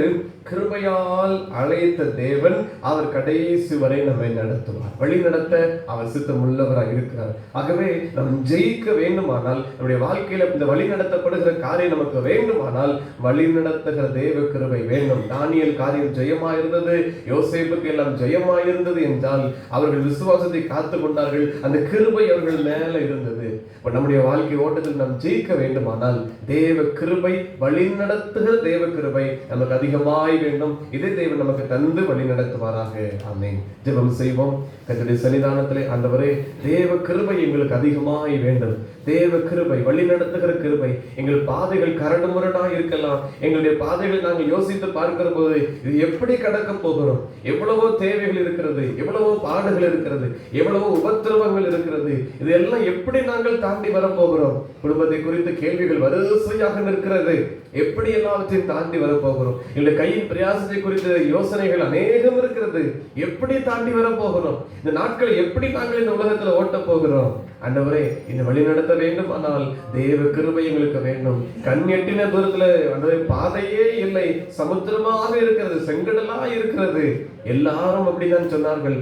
கிருபையால் அழைத்த தேவன் அவர் கடைசி வரை நம்மை நடத்துவார். வழி நடத்த அவர் சித்தம் உள்ளவராக இருக்கிறார். ஆகவே நம் ஜெயிக்க வேண்டுமானால், நம்முடைய வாழ்க்கையில இந்த வழி நடத்தப்படுகிற காரியம் நமக்கு வேண்டுமானால் வழி நடத்துகிற தேவ கிருபை வேண்டும். தானியேல் காரியம் ஜெயமாயிருந்தது, யோசேப்புக்கு எல்லாம் ஜெயமாயிருந்தது என்றால் அவர்கள் விசுவாசத்தை காத்து கொண்டார்கள். அந்த கிருபை அவர்கள் மேல இருந்தது. இப்ப நம்முடைய வாழ்க்கை ஓட்டத்தில் நாம் ஜெயிக்க வேண்டுமானால் தேவ கிருபை, வழி நடத்துகிற தேவ கிருபை நமக்கு அதிகமாய் வேண்டும். இதை தேவன் நமக்கு தந்து வழி நடத்துவாராக. ஆமென். ஜெபம் செய்வோம். கர்த்தருடைய சன்னிதானத்திலே, ஆண்டவரே, தேவ கிருபை எங்களுக்கு அதிகமாய் வேண்டும். தேவ கிருபை, வழி நடத்துகிற கிருபை. எங்கள் பாதைகள் கரடு முரடாய் இருக்கலாம். எங்களுடைய பாதைகள் நாங்கள் யோசித்து பார்க்கிற போது இது எப்படி கடக்க போகிறோம்? எவ்வளவோ தேவைகள் இருக்கிறது, எவ்வளவோ பாடுகள் இருக்கிறது, எவ்வளவோ உபத்திரவங்கள் இருக்கிறது. இதெல்லாம் எப்படி நாங்கள் தாண்டி வரப்போகிறோம்? குடும்பத்தை குறித்து கேள்விகள் வரிசையாக நிற்கிறது. எப்படி எல்லாவற்றையும் தாண்டி வரப்போகிறோம்? எங்களுடைய கையின் பிரயாசத்தை குறித்த யோசனைகள் அநேகம் இருக்கிறது. எப்படி தாண்டி வரப்போகிறோம்? இந்த நாட்களை எப்படி நாங்கள் இந்த உலகத்துல ஓட்ட போகிறோம்? ஆண்டவரே, இந்த வழி நடத்த வேண்டும். ஆனால் தேவ கிருபை எங்களுக்கு வேண்டும். கண் எட்டின தூரத்துல பாதையே இல்லை, சமுத்திரமாக இருக்கிறது, செங்கடலா இருக்கிறது. எல்லாரும் அப்படிதான் சொன்னார்கள்,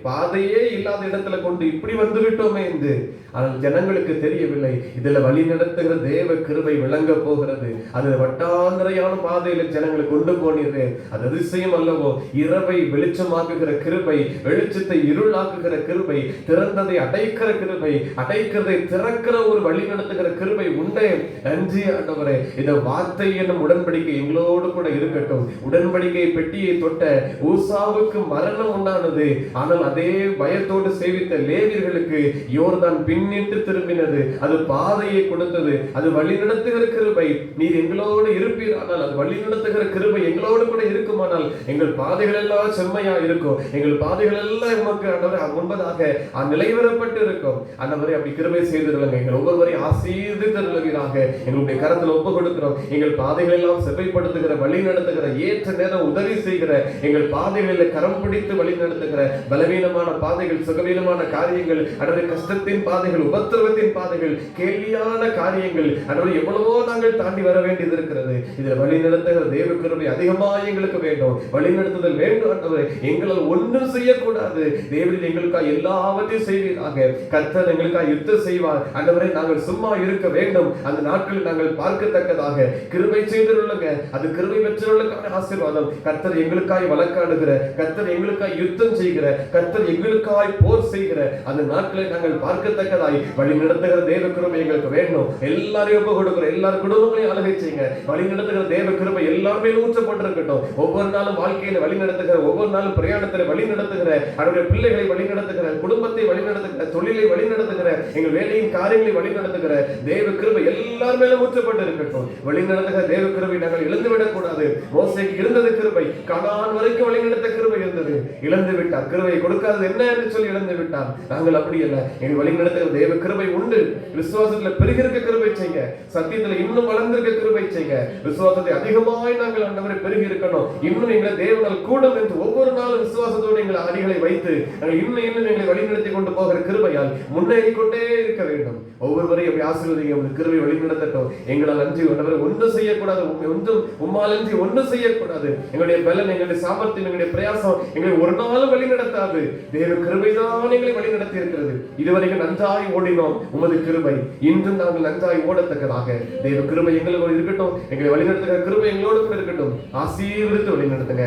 பாதையே இல்லாத இடத்துல கொண்டு இப்படி வந்து விட்டோமே என்று. ஆனால் ஜனங்களுக்கு தெரியவில்லை, இதுல வழி நடத்துகிற தேவ கிருபை விளங்க போகிறது. அது வட்டா வனாந்தரையான பாதையில ஜனங்களை கொண்டு போனீரே, அது அதிசயம் அல்லவோ. இரவை வெளிச்சமாக்குகிற கிருபை, வெளிச்சத்தை இருளாக்குகிற கிருபை, திறந்ததை அடைக்கிற கிருபை, அடைக்கிறதை திறக்கிற ஒரு வழி நடத்துகிற கிருபை உண்டே. நன்றி ஆண்டவரே. இந்த வார்த்தை என்னும் உடன்படிக்கை எங்களோடு கூட இருக்கட்டும். உடன்படிக்கை பெட்டியை தொட்ட ஊசாவுக்கு மரணம் உண்டானது, ஆனால் அதே பயத்தோடு சேவித்த லேவியர்களுக்கு யோர்தான் பின்னிட்டு திரும்பினது. அது பாதையை கொடுத்தது, அது வழி நடத்துகிற கிருபை. நீர் எங்களோடு இருப்பீரானால், அது வழி நடத்துகிற கிருபை எங்களோடு கூட இருக்குமானால் எங்கள் பாதைகள் எல்லாம் செம்மையா இருக்கும். எங்கள் பாதைகள் எல்லாம் உமக்கு ஆண்டவரே முன்பதாக நிலைவரப்பட்டு இருக்கும். ஆண்டவரே அப்படி கிருபை செய்திருங்க. எங்கள் ஒவ்வொருவரையும் ஆசீர்வதித்தருளுவீராக. எங்களுடைய கரத்தில் ஒப்பு கொடுக்கிறோம். எங்கள் பாதைகள் எல்லாம் செவ்வைப்படுத்துகிற, வழி நடத்துகிற, ஏற்ற நேரம் உதவி செய்கிற, எங்கள் பாதைகளில் கரம் பிடித்து வழி நடத்துகிற, பலவீனமான பாதைகள், சுகவீனமான காரியங்கள், அடவே கஷ்டத்தின் பாதைகள், உபத்திரவத்தின் பாதைகள், கேள்வியான காரியங்கள், அடவே எவ்வளவோ நாங்கள் தாண்டி வர வேண்டியது இருக்கிறது. இதில் வழி நடத்துகிற தேவ கிருபை அதிகமாக எங்களுக்கு வேண்டும். வழி நடத்துதல் வேண்டும் ஆண்டவரே. எங்களால் ஒன்றும் செய்யக்கூடாது. தேவன் எங்களுக்காக எல்லாவற்றையும் செய்வீராக. கர்த்தர் எங்களுக்காக யுத்தம் செய்வார் ஆண்டவரே. நாங்கள் சும்மா இருக்க வேண்டும். அந்த நாட்களில் நாங்கள் பார்க்கத்தக்கதாக கிருபை செய்துள்ளங்க. அது கிருபை பெற்றவர்களுக்கான ஆசீர்வாதம். கர்த்தர் எங்களுக்காய் வழக்காடுகிற, கர்த்தர் எங்களுக்காய் யுத்தம் செய்கிற, கர்த்தர் எங்களுக்காய் போர் செய்கிற அந்த நாட்களை நாங்கள் பார்க்கத்தக்கதாய் வழி நடத்துகிற தேவ கிருபை எங்களுக்கு வேண்டும். எல்லாரையும் ஒப்பு கொடுக்கிற, எல்லாரும் குடும்பங்களையும் அழகை செய்யுங்க. வழி நடத்துகிற தேவ கிருபை எல்லாருமே ஊற்றப்பட்டிருக்கட்டும். ஒவ்வொரு நாளும் வாழ்க்கையில வழி நடத்துகிற, ஒவ்வொரு நாளும் பிரயாணத்தில் வழி நடத்துகிற, அவருடைய பிள்ளைகளை வழி நடத்துகிற, குடும்பத்தை வழி நடத்துகிற, தொழிலை வழி நடத்துகிற, எங்கள் வேலையின் காரியங்களை வழி நடத்துகிற தேவ கிருபை எல்லார் மேலும் ஊற்றப்பட்டு இருக்கட்டும். வழி நடத்துகிற தேவ கிருபை நாங்கள் இழந்துவிடக் கூடாது. மோசேக்கு இருந்தது கிருபை, கானான் வரைக்கும் வழி நடத்த கிருபை இருந்தது, இழந்து விட்டார். கிருபையை கொடுக்காதது என்ன என்று சொல்லி இழந்து விட்டார். நாங்கள் அப்படி அல்ல. எங்கள் வழி நடத்துகிற தேவ கிருபை உண்டு. விசுவாசத்துல பெருகிருக்க கிருபை செய்யுங்க. சத்தியத்துல இன்னும் வளர்ந்திருக்க கிருபை செய்யுங்க. விசுவாசத்தை அதிகமாய் நாங்கள் ஆண்டவரை பெருகி இருக்கணும். இன்னும் எங்களை தேவனால் கூடும் என்று ஒவ்வொரு நாளும் விசுவாசத்தோடு எங்கள் அடிகளை வைத்து நாங்கள் இன்னும் எங்களை வழிநடத்தி கொண்டு போகிற கிருபையால் முன்னேறி கொண்டே இருக்க வேண்டும். ஒவ்வொருவரையும் அப்படி ஆசீர்வதிங்க. கிருபை வழி நடத்தட்டும். எங்களால் அன்றி ஒன்றும் செய்யக்கூடாது. ஒன்றும் உம்மால் அன்றி ஒன்றும் செய்யக்கூடாது. எங்களுடைய பலன், எங்களுடைய சாமர்த்தியம், எங்களுடைய பிரயாசம் எங்களை ஒரு நாளும் வழி நடத்தாது. தேவ கிருபைதான் எங்களை வழி நடத்தி இருக்கிறது. இதுவரைக்கும் நன்றாய் ஓடினோம். உமது கிருபை இன்றும் நாங்கள் நன்றாய் ஓடத்தக்கதாக தேவ கிருபை எங்களோடு இருக்கட்டும். எங்களை வழிநடத்துகிற கிருபை எங்களோடு கூட இருக்கட்டும். ஆசீர்வதித்து வழி நடத்துங்க.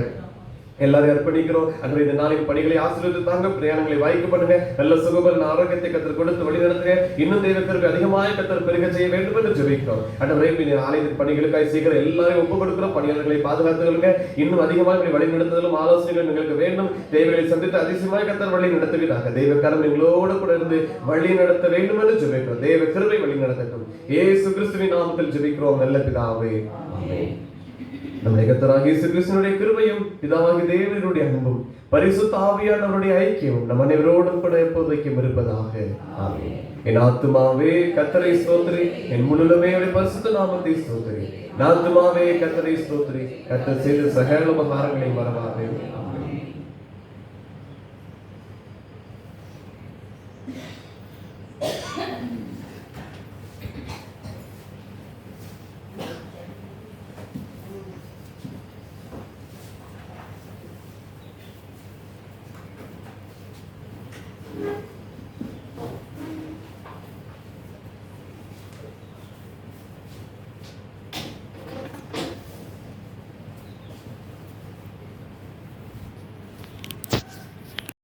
எல்லாரும் அர்ப்பணிக்கிறோம். அன்றைய இந்த நாளின் பணிகளை ஆசீர்வதித்து தாங்க. பிரயாணங்களை வாய்க்கு பண்ணுங்க. நல்ல சுகபலன் ஆரோக்கியத்தை கத்தர் கொடுத்து வழி நடத்துங்க. இன்னும் தேவ கிருபை அதிகமாக கத்தர் பெருக செய்ய வேண்டும் என்று ஜெபிக்கிறோம். அன்றைய ஆலயத்தின் பணிகளுக்காக சீக்கிரம் எல்லாரையும் ஒப்புக் கொடுக்கிறோம். பணியாளர்களை பாதுகாத்துக்கொள்ளுங்க. இன்னும் அதிகமாக வழி நடத்துதலும் ஆலோசனைகள் எங்களுக்கு வேண்டும். தேவைகளை சந்தித்து அதிசயமாக கத்தர் வழி நடத்துவீராக. தெய்வ கரம் எங்களோடு கூட இருந்து வழி நடத்த வேண்டும் என்று ஜெபிக்கிறோம். தேவ கிருபை வழி நடத்தட்டும். இயேசு கிறிஸ்துவின் நாமத்தில் ஜெபிக்கிறோம் நல்ல பிதாவே, ஆமென். நம்முடைய கர்த்தராகிய இயேசு கிறிஸ்துவினுடைய கிருபையும் பிதாவாகிய தேவனுடைய அன்பும் பரிசுத்த ஆவியானவருடைய ஐக்கியமும் நம் அனைவரோடும் கூட எப்போதைக்கும் இருப்பதாக. ஆமென். என் ஆத்துமாவே கர்த்தரை ஸ்தோத்திரி, என் முழுமே அவருடைய பரிசுத்த நாமத்தை ஸ்தோத்திரி. என் ஆத்துமாவே கர்த்தரை ஸ்தோத்திரி, கர்த்தர் செய்த சகல உபகாரங்களை மறவாதே. Thank you.